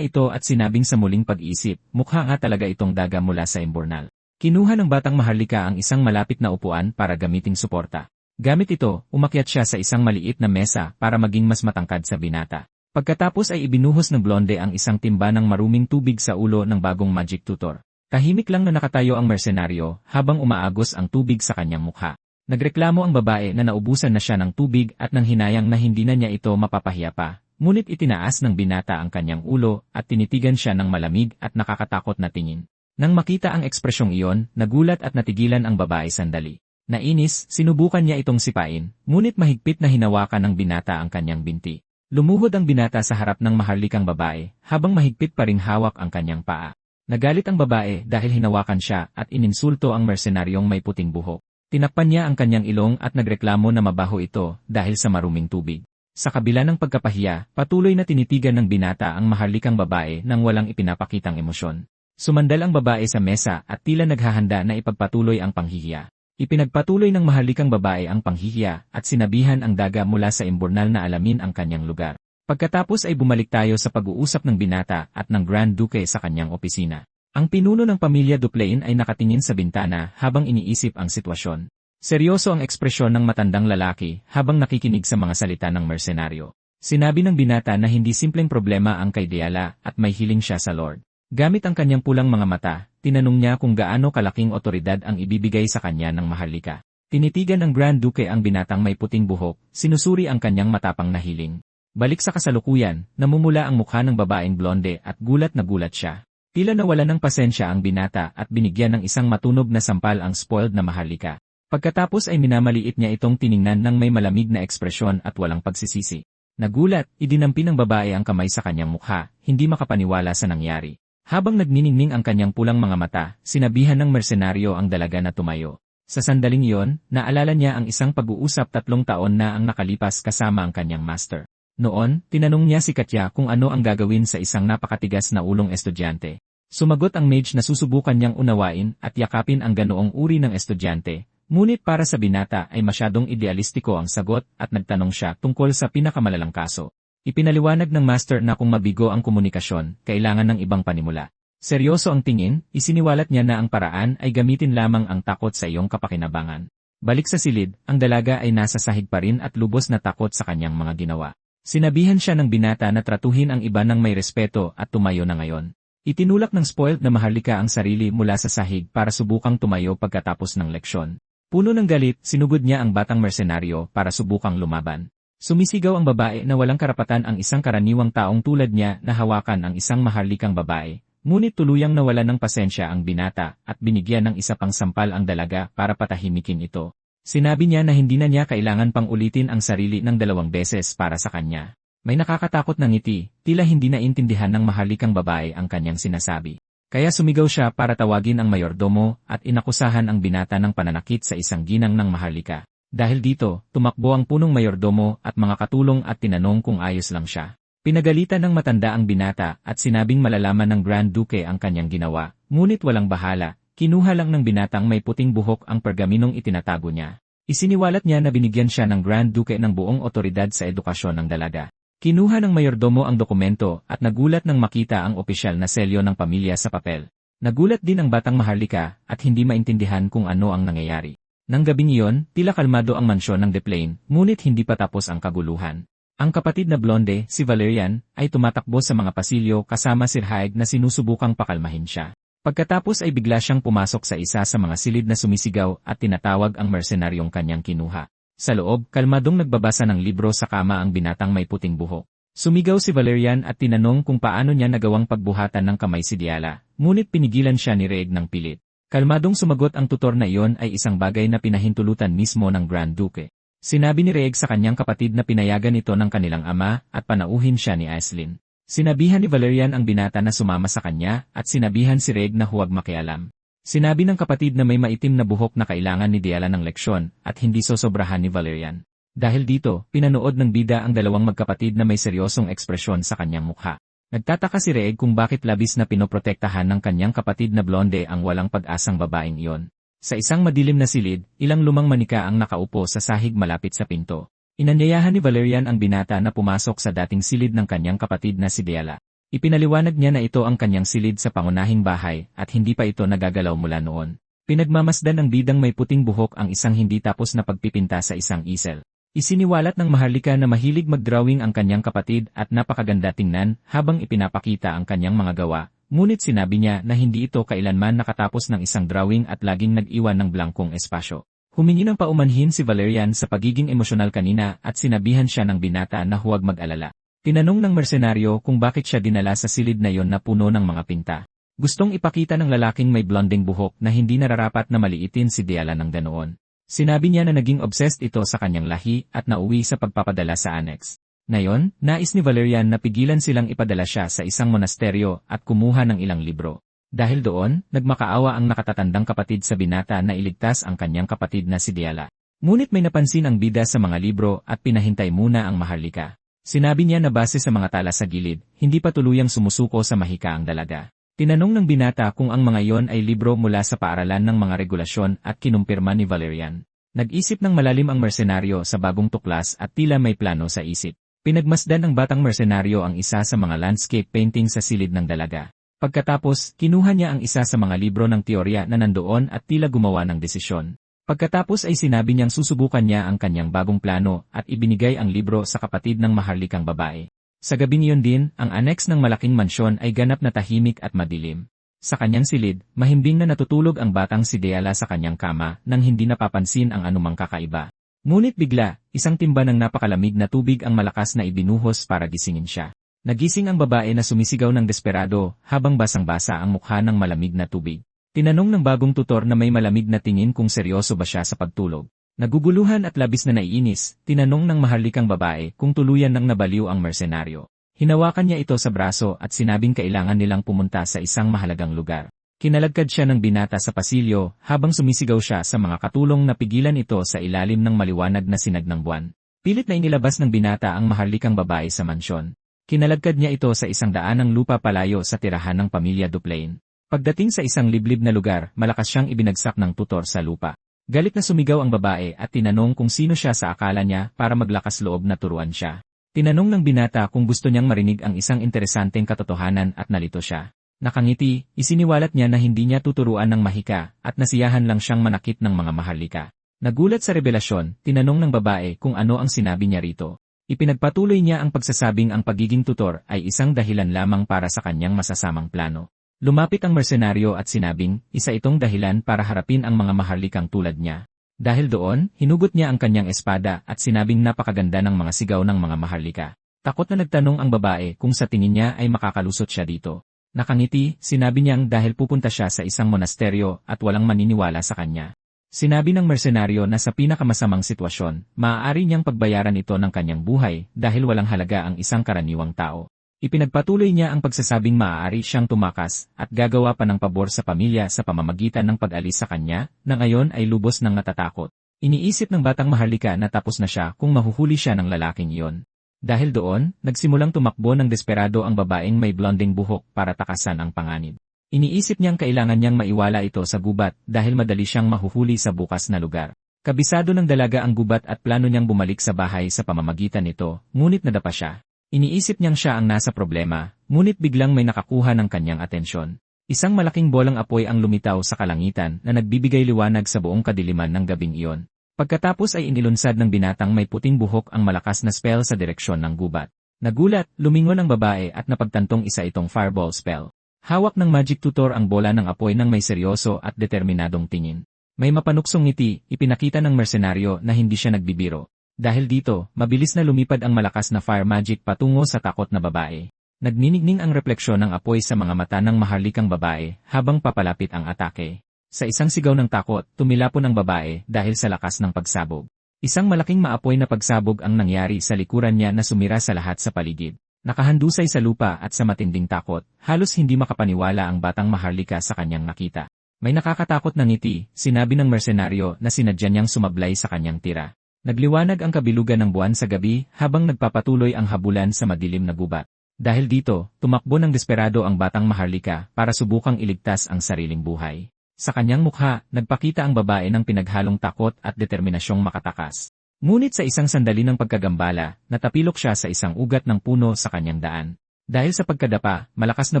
S1: ito at sinabing sa muling pag-iisip, mukha nga talaga itong daga mula sa imburnal. Kinuha ng batang maharlika ang isang malapit na upuan para gamiting suporta. Gamit ito, umakyat siya sa isang maliit na mesa para maging mas matangkad sa binata. Pagkatapos ay ibinuhos ng blonde ang isang timba ng maruming tubig sa ulo ng bagong magic tutor. Tahimik lang na nakatayo ang mersenaryo habang umaagos ang tubig sa kanyang mukha. Nagreklamo ang babae na naubusan na siya ng tubig at nang hinayang na hindi na niya ito mapapahiya pa. Ngunit itinaas ng binata ang kanyang ulo at tinitigan siya ng malamig at nakakatakot na tingin. Nang makita ang ekspresyong iyon, nagulat at natigilan ang babae sandali. Nainis, sinubukan niya itong sipain, ngunit mahigpit na hinawakan ng binata ang kanyang binti. Lumuhod ang binata sa harap ng maharlikang babae, habang mahigpit pa ring hawak ang kanyang paa. Nagalit ang babae dahil hinawakan siya at ininsulto ang mersenaryong may puting buhok. Tinakpan niya ang kanyang ilong at nagreklamo na mabaho ito dahil sa maruming tubig. Sa kabila ng pagkapahiya, patuloy na tinitigan ng binata ang maharlikang babae nang walang ipinapakitang emosyon. Sumandal ang babae sa mesa at tila naghahanda na ipagpatuloy ang panghihiya. Ipinagpatuloy ng maharlikang babae ang panghihiya at sinabihan ang daga mula sa imburnal na alamin ang kanyang lugar. Pagkatapos ay bumalik tayo sa pag-uusap ng binata at ng Grand Duke sa kanyang opisina. Ang pinuno ng pamilya Duplain ay nakatingin sa bintana habang iniisip ang sitwasyon. Seryoso ang ekspresyon ng matandang lalaki habang nakikinig sa mga salita ng mersenaryo. Sinabi ng binata na hindi simpleng problema ang kay Diala at may hiling siya sa Lord. Gamit ang kanyang pulang mga mata, tinanong niya kung gaano kalaking otoridad ang ibibigay sa kanya ng maharlika. Tinitigan ng Grand Duke ang binatang may puting buhok, sinusuri ang kanyang matapang na hiling. Balik sa kasalukuyan, namumula ang mukha ng babaeng blonde at gulat na gulat siya. Tila nawala ng pasensya ang binata at binigyan ng isang matunog na sampal ang spoiled na maharlika. Pagkatapos ay minamaliit niya itong tiningnan ng may malamig na ekspresyon at walang pagsisisi. Nagulat, idinampi ng babae ang kamay sa kanyang mukha, hindi makapaniwala sa nangyari. Habang nagniningning ang kanyang pulang mga mata, sinabihan ng mersenaryo ang dalaga na tumayo. Sa sandaling iyon, naalala niya ang isang pag-uusap 3 taon na ang nakalipas kasama ang kanyang master. Noon, tinanong niya si Katya kung ano ang gagawin sa isang napakatigas na ulong estudyante. Sumagot ang mage na susubukan niyang unawain at yakapin ang ganoong uri ng estudyante. Ngunit para sa binata ay masyadong idealistiko ang sagot at nagtanong siya tungkol sa pinakamalalang kaso. Ipinaliwanag ng master na kung mabigo ang komunikasyon, kailangan ng ibang panimula. Seryoso ang tingin, isiniwalat niya na ang paraan ay gamitin lamang ang takot sa iyong kapakinabangan. Balik sa silid, ang dalaga ay nasa sahig pa rin at lubos na takot sa kanyang mga ginawa. Sinabihan siya ng binata na tratuhin ang iba ng may respeto at tumayo na ngayon. Itinulak ng spoiled na maharlika ang sarili mula sa sahig para subukang tumayo pagkatapos ng leksyon. Puno ng galit, sinugod niya ang batang mersenaryo para subukang lumaban. Sumisigaw ang babae na walang karapatan ang isang karaniwang taong tulad niya na hawakan ang isang maharlikang babae, ngunit tuluyang nawala ng pasensya ang binata at binigyan ng isa pang sampal ang dalaga para patahimikin ito. Sinabi niya na hindi na niya kailangan pang ulitin ang sarili ng 2 beses para sa kanya. May nakakatakot na ngiti, tila hindi naintindihan ng maharlikang babae ang kanyang sinasabi. Kaya sumigaw siya para tawagin ang mayordomo at inakusahan ang binata ng pananakit sa isang ginang ng maharlika. Dahil dito, tumakbo ang punong mayordomo at mga katulong at tinanong kung ayos lang siya. Pinagalitan ng matanda ang binata at sinabing malalaman ng Grand Duke ang kanyang ginawa, ngunit walang bahala, kinuha lang ng binatang may puting buhok ang pergaminong itinatago niya. Isiniwalat niya na binigyan siya ng Grand Duke ng buong otoridad sa edukasyon ng dalaga. Kinuha ng mayordomo ang dokumento at nagulat nang makita ang opisyal na selyo ng pamilya sa papel. Nagulat din ang batang maharlika at hindi maintindihan kung ano ang nangyayari. Nang gabing iyon, tila kalmado ang mansyon ng Duplain, ngunit hindi pa tapos ang kaguluhan. Ang kapatid na blonde, si Valerian, ay tumatakbo sa mga pasilyo kasama si Haig na sinusubukang pakalmahin siya. Pagkatapos ay bigla siyang pumasok sa isa sa mga silid na sumisigaw at tinatawag ang mersenaryong kanyang kinuha. Sa loob, kalmadong nagbabasa ng libro sa kama ang binatang may puting buhok. Sumigaw si Valerian at tinanong kung paano niya nagawang pagbuhatan ng kamay si Diala, ngunit pinigilan siya ni Reg ng pilit. Kalmadong sumagot ang tutor na iyon ay isang bagay na pinahintulutan mismo ng Grand Duke. Sinabi ni Reg sa kanyang kapatid na pinayagan ito ng kanilang ama at panauhin siya ni Aislinn. Sinabihan ni Valerian ang binata na sumama sa kanya at sinabihan si Reg na huwag makialam. Sinabi ng kapatid na may maitim na buhok na kailangan ni Diala ng leksyon at hindi sosobrahan ni Valerian. Dahil dito, pinanood ng bida ang dalawang magkapatid na may seryosong ekspresyon sa kanyang mukha. Nagtataka si Reg kung bakit labis na pinoprotektahan ng kanyang kapatid na blonde ang walang pag-asang babaeng iyon. Sa isang madilim na silid, ilang lumang manika ang nakaupo sa sahig malapit sa pinto. Inanyayahan ni Valerian ang binata na pumasok sa dating silid ng kanyang kapatid na si Diala. Ipinaliwanag niya na ito ang kanyang silid sa pangunahing bahay at hindi pa ito nagagalaw mula noon. Pinagmamasdan ng bidang may puting buhok ang isang hindi tapos na pagpipinta sa isang easel. Isiniwalat ng Maharlika na mahilig mag-drawing ang kanyang kapatid at napakaganda tingnan habang ipinapakita ang kanyang mga gawa, ngunit sinabi niya na hindi ito kailanman nakatapos ng isang drawing at laging nag-iwan ng blangkong espasyo. Humingi ng paumanhin si Valerian sa pagiging emosyonal kanina at sinabihan siya ng binata na huwag mag-alala. Tinanong ng mersenaryo kung bakit siya dinala sa silid na yon na puno ng mga pinta. Gustong ipakita ng lalaking may blonding buhok na hindi nararapat na maliitin si Diala ng ganoon. Sinabi niya na naging obsessed ito sa kanyang lahi at nauwi sa pagpapadala sa annex. Ngayon, nais ni Valerian na pigilan silang ipadala siya sa isang monasteryo at kumuha ng ilang libro. Dahil doon, nagmakaawa ang nakatatandang kapatid sa binata na iligtas ang kanyang kapatid na si Diala. Ngunit may napansin ang bida sa mga libro at pinahintay muna ang Maharlika. Sinabi niya na base sa mga tala sa gilid, hindi pa tuluyang sumusuko sa mahika ang dalaga. Tinanong ng binata kung ang mga iyon ay libro mula sa paaralan ng mga regulasyon at kinumpirma ni Valerian. Nag-isip ng malalim ang mersenaryo sa bagong tuklas at tila may plano sa isip. Pinagmasdan ng batang mersenaryo ang isa sa mga landscape painting sa silid ng dalaga. Pagkatapos, kinuha niya ang isa sa mga libro ng teorya na nandoon at tila gumawa ng desisyon. Pagkatapos ay sinabi niyang susubukan niya ang kanyang bagong plano at ibinigay ang libro sa kapatid ng maharlikang babae. Sa gabing iyon din, ang annex ng malaking mansyon ay ganap na tahimik at madilim. Sa kanyang silid, mahimbing na natutulog ang batang si Diala sa kanyang kama nang hindi napapansin ang anumang kakaiba. Ngunit bigla, isang timba ng napakalamig na tubig ang malakas na ibinuhos para gisingin siya. Nagising ang babae na sumisigaw ng desperado habang basang-basa ang mukha ng malamig na tubig. Tinanong ng bagong tutor na may malamig na tingin kung seryoso ba siya sa pagtulog. Naguguluhan at labis na naiinis, tinanong ng maharlikang babae kung tuluyan nang nabaliw ang mersenaryo. Hinawakan niya ito sa braso at sinabing kailangan nilang pumunta sa isang mahalagang lugar. Kinalagkad siya ng binata sa pasilyo habang sumisigaw siya sa mga katulong na pigilan ito sa ilalim ng maliwanag na sinag ng buwan. Pilit na inilabas ng binata ang maharlikang babae sa mansyon. Kinalagkad niya ito sa isang daanang lupa palayo sa tirahan ng pamilya Duplain. Pagdating sa isang liblib na lugar, malakas siyang ibinagsak ng tutor sa lupa. Galit na sumigaw ang babae at tinanong kung sino siya sa akala niya para maglakas loob na turuan siya. Tinanong ng binata kung gusto niyang marinig ang isang interesanteng katotohanan at nalito siya. Nakangiti, isiniwalat niya na hindi niya tuturuan ng mahika at nasiyahan lang siyang manakit ng mga maharlika. Nagulat sa revelasyon, tinanong ng babae kung ano ang sinabi niya rito. Ipinagpatuloy niya ang pagsasabing ang pagiging tutor ay isang dahilan lamang para sa kanyang masasamang plano. Lumapit ang mersenaryo at sinabing, isa itong dahilan para harapin ang mga maharlikang tulad niya. Dahil doon, hinugot niya ang kanyang espada at sinabing napakaganda ng mga sigaw ng mga maharlika. Takot na nagtanong ang babae kung sa tingin niya ay makakalusot siya dito. Nakangiti, sinabi niyang dahil pupunta siya sa isang monasteryo at walang maniniwala sa kanya. Sinabi ng mersenaryo na sa pinakamasamang sitwasyon, maaari niyang pagbayaran ito ng kanyang buhay dahil walang halaga ang isang karaniwang tao. Ipinagpatuloy niya ang pagsasabing maaari siyang tumakas at gagawa pa ng pabor sa pamilya sa pamamagitan ng pag-alis sa kanya na ngayon ay lubos ng natatakot. Iniisip ng batang maharlika na tapos na siya kung mahuhuli siya ng lalaking iyon. Dahil doon, nagsimulang tumakbo ng desperado ang babaeng may blonding buhok para takasan ang panganib. Iniisip niyang kailangan niyang maiwala ito sa gubat dahil madali siyang mahuhuli sa bukas na lugar. Kabisado ng dalaga ang gubat at plano niyang bumalik sa bahay sa pamamagitan nito, ngunit nadapa siya. Iniisip niyang siya ang nasa problema, ngunit biglang may nakakuha ng kanyang atensyon. Isang malaking bolang apoy ang lumitaw sa kalangitan na nagbibigay liwanag sa buong kadiliman ng gabing iyon. Pagkatapos ay inilunsad ng binatang may puting buhok ang malakas na spell sa direksyon ng gubat. Nagulat, lumingon ang babae at napagtantong isa itong fireball spell. Hawak ng magic tutor ang bola ng apoy ng may seryoso at determinadong tingin. May mapanuksong ngiti, ipinakita ng mersenaryo na hindi siya nagbibiro. Dahil dito, mabilis na lumipad ang malakas na fire magic patungo sa takot na babae. Nagniningning ang refleksyon ng apoy sa mga mata ng maharlikang babae habang papalapit ang atake. Sa isang sigaw ng takot, tumilapon ang babae dahil sa lakas ng pagsabog. Isang malaking maapoy na pagsabog ang nangyari sa likuran niya na sumira sa lahat sa paligid. Nakahandusay sa lupa at sa matinding takot, halos hindi makapaniwala ang batang maharlika sa kanyang nakita. May nakakatakot na ngiti, sinabi ng mersenaryo na sinadya niyang sumablay sa kanyang tira. Nagliwanag ang kabilugan ng buwan sa gabi habang nagpapatuloy ang habulan sa madilim na gubat. Dahil dito, tumakbo ng desperado ang batang maharlika para subukang iligtas ang sariling buhay. Sa kanyang mukha, nagpakita ang babae ng pinaghalong takot at determinasyong makatakas. Ngunit sa isang sandali ng pagkagambala, natapilok siya sa isang ugat ng puno sa kanyang daan. Dahil sa pagkadapa, malakas na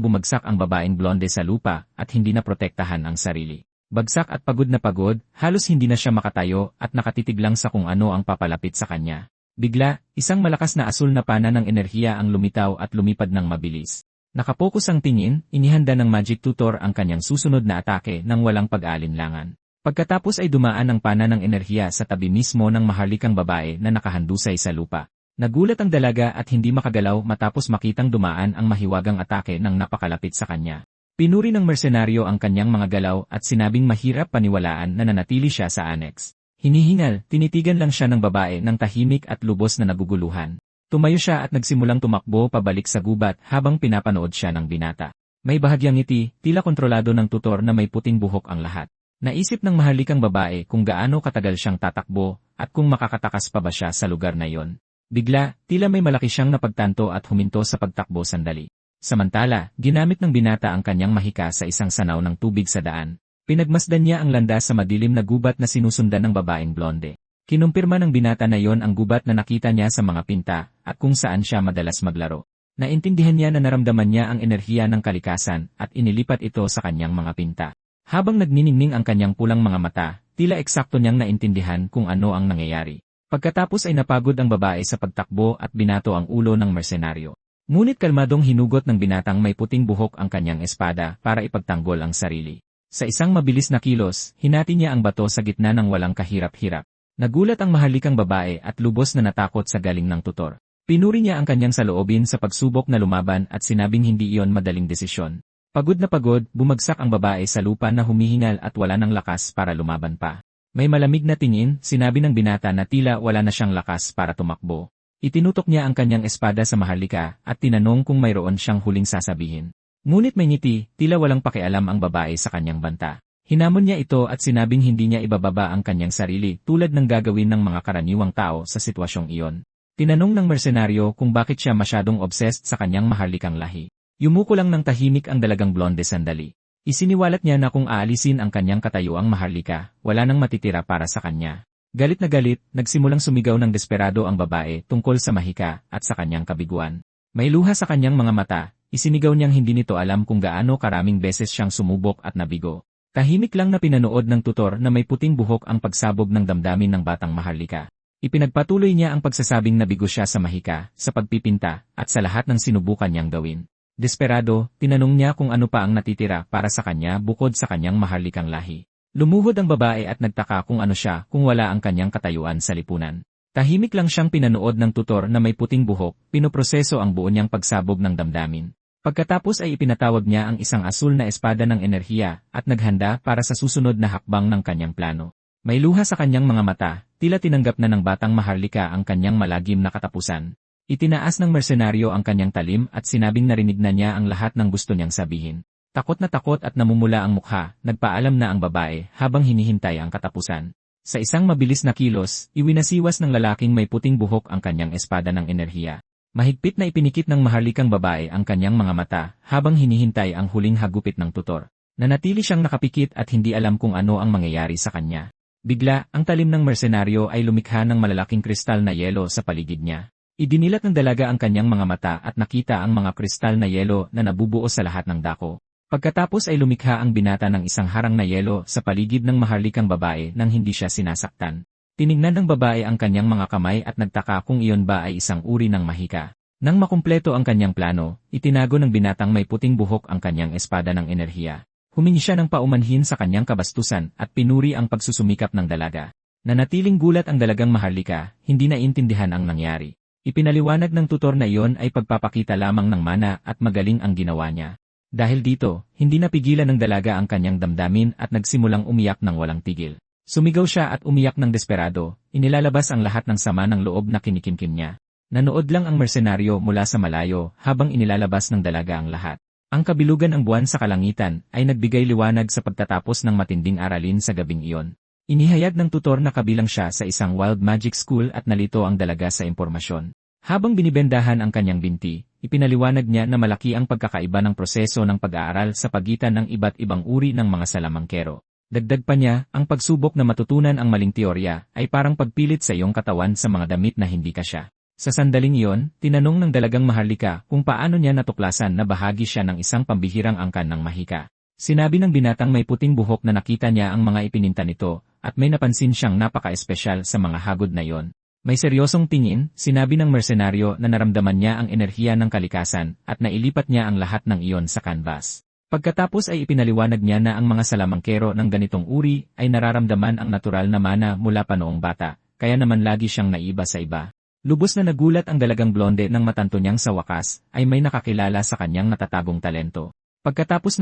S1: bumagsak ang babaeng blonde sa lupa at hindi na protektahan ang sarili. Bagsak at pagod na pagod, halos hindi na siya makatayo at nakatitig lang sa kung ano ang papalapit sa kanya. Bigla, isang malakas na asul na pana ng enerhiya ang lumitaw at lumipad ng mabilis. Nakapokus ang tingin, inihanda ng Magic Tutor ang kanyang susunod na atake nang walang pag-aalinlangan. Pagkatapos ay dumaan ang pana ng enerhiya sa tabi mismo ng maharlikang babae na nakahandusay sa lupa. Nagulat ang dalaga at hindi makagalaw matapos makitang dumaan ang mahiwagang atake ng napakalapit sa kanya. Pinuri ng mersenaryo ang kanyang mga galaw at sinabing mahirap paniwalaan na nanatili siya sa annex. Hinihingal, tinitigan lang siya ng babae ng tahimik at lubos na naguguluhan. Tumayo siya at nagsimulang tumakbo pabalik sa gubat habang pinapanood siya ng binata. May bahagyang ngiti, tila kontrolado ng tutor na may puting buhok ang lahat. Naisip ng maharlikang babae kung gaano katagal siyang tatakbo at kung makakatakas pa ba siya sa lugar na iyon. Bigla, tila may malaki siyang napagtanto at huminto sa pagtakbo sandali. Samantala, ginamit ng binata ang kanyang mahika sa isang sanaw ng tubig sa daan. Pinagmasdan niya ang landas sa madilim na gubat na sinusundan ng babaeng blonde. Kinumpirma ng binata na yon ang gubat na nakita niya sa mga pinta at kung saan siya madalas maglaro. Naintindihan niya na naramdaman niya ang enerhiya ng kalikasan at inilipat ito sa kanyang mga pinta. Habang nagniningning ang kanyang pulang mga mata, tila eksakto niyang naintindihan kung ano ang nangyayari. Pagkatapos ay napagod ang babae sa pagtakbo at binato ang ulo ng mersenaryo. Ngunit kalmadong hinugot ng binatang may puting buhok ang kanyang espada para ipagtanggol ang sarili. Sa isang mabilis na kilos, hinati niya ang bato sa gitna ng walang kahirap-hirap. Nagulat ang maharlikang babae at lubos na natakot sa galing ng tutor. Pinuri niya ang kanyang saloobin sa pagsubok na lumaban at sinabing hindi iyon madaling desisyon. Pagod na pagod, bumagsak ang babae sa lupa na humihingal at wala ng lakas para lumaban pa. May malamig na tingin, sinabi ng binata na tila wala na siyang lakas para tumakbo. Itinutok niya ang kanyang espada sa maharlika at tinanong kung mayroon siyang huling sasabihin. Ngunit may ngiti, tila walang pakialam ang babae sa kanyang banta. Hinamon niya ito at sinabing hindi niya ibababa ang kanyang sarili tulad ng gagawin ng mga karaniwang tao sa sitwasyong iyon. Tinanong ng mersenaryo kung bakit siya masyadong obsessed sa kanyang maharlikang lahi. Yumuko lang ng tahimik ang dalagang blonde sandali. Isiniwalat niya na kung aalisin ang kanyang katayuang maharlika, wala nang matitira para sa kanya. Galit na galit, nagsimulang sumigaw ng desperado ang babae tungkol sa mahika at sa kanyang kabiguan. May luha sa kanyang mga mata, isinigaw niyang hindi nito alam kung gaano karaming beses siyang sumubok at nabigo. Tahimik lang na pinanood ng tutor na may puting buhok ang pagsabog ng damdamin ng batang maharlika. Ipinagpatuloy niya ang pagsasabing nabigo siya sa mahika, sa pagpipinta, at sa lahat ng sinubukan niyang gawin. Desperado, tinanong niya kung ano pa ang natitira para sa kanya bukod sa kanyang maharlikang lahi. Lumuhod ang babae at nagtaka kung ano siya kung wala ang kanyang katayuan sa lipunan. Tahimik lang siyang pinanood ng tutor na may puting buhok, pinoproseso ang buo niyang pagsabog ng damdamin. Pagkatapos ay ipinatawag niya ang isang asul na espada ng enerhiya at naghanda para sa susunod na hakbang ng kanyang plano. May luha sa kanyang mga mata, tila tinanggap na ng batang maharlika ang kanyang malagim na katapusan. Itinaas ng mersenaryo ang kanyang talim at sinabing narinig na niya ang lahat ng gusto niyang sabihin. Takot at namumula ang mukha, nagpaalam na ang babae habang hinihintay ang katapusan. Sa isang mabilis na kilos, iwinasiwas ng lalaking may puting buhok ang kanyang espada ng enerhiya. Mahigpit na ipinikit ng maharlikang babae ang kanyang mga mata habang hinihintay ang huling hagupit ng tutor. Nanatili siyang nakapikit at hindi alam kung ano ang mangyayari sa kanya. Bigla, ang talim ng mersenaryo ay lumikha ng malalaking kristal na yelo sa paligid niya. Idinilat ng dalaga ang kanyang mga mata at nakita ang mga kristal na yelo na nabubuo sa lahat ng dako. Pagkatapos ay lumikha ang binata ng isang harang na yelo sa paligid ng maharlikang babae nang hindi siya sinasaktan. Tinignan ng babae ang kanyang mga kamay at nagtaka kung iyon ba ay isang uri ng mahika. Nang makumpleto ang kanyang plano, itinago ng binatang may puting buhok ang kanyang espada ng enerhiya. Humingi siya ng paumanhin sa kanyang kabastusan at pinuri ang pagsusumikap ng dalaga. Nanatiling gulat ang dalagang maharlika, hindi naintindihan ang nangyari. Ipinaliwanag ng tutor na iyon ay pagpapakita lamang ng mana at magaling ang ginawa niya. Dahil dito, hindi napigilan ng dalaga ang kanyang damdamin at nagsimulang umiyak ng walang tigil. Sumigaw siya at umiyak ng desperado, inilalabas ang lahat ng sama ng loob na kinikimkim niya. Nanood lang ang mersenaryo mula sa malayo habang inilalabas ng dalaga ang lahat. Ang kabilugan ng buwan sa kalangitan ay nagbigay liwanag sa pagtatapos ng matinding aralin sa gabing iyon. Inihayag ng tutor na kabilang siya sa isang wild magic school at nalito ang dalaga sa impormasyon. Habang binibendahan ang kanyang binti, ipinaliwanag niya na malaki ang pagkakaiba ng proseso ng pag-aaral sa pagitan ng iba't ibang uri ng mga salamangkero. Dagdag pa niya, ang pagsubok na matutunan ang maling teorya ay parang pagpilit sa iyong katawan sa mga damit na hindi kasya. Sa sandaling iyon, tinanong ng dalagang Maharlika kung paano niya natuklasan na bahagi siya ng isang pambihirang angkan ng mahika. Sinabi ng binatang may puting buhok na nakita niya ang mga ipininta nito, at may napansin siyang napaka-espesyal sa mga hagod na iyon. May seryosong tingin, sinabi ng mersenaryo na naramdaman niya ang enerhiya ng kalikasan at nailipat niya ang lahat ng iyon sa canvas. Pagkatapos ay ipinaliwanag niya na ang mga salamangkero ng ganitong uri ay nararamdaman ang natural na mana mula pa noong bata, kaya naman lagi siyang naiba sa iba. Lubos na nagulat ang dalagang blonde nang matanto niyang sa wakas ay may nakakilala sa kanyang natatagong talento. Pagkatapos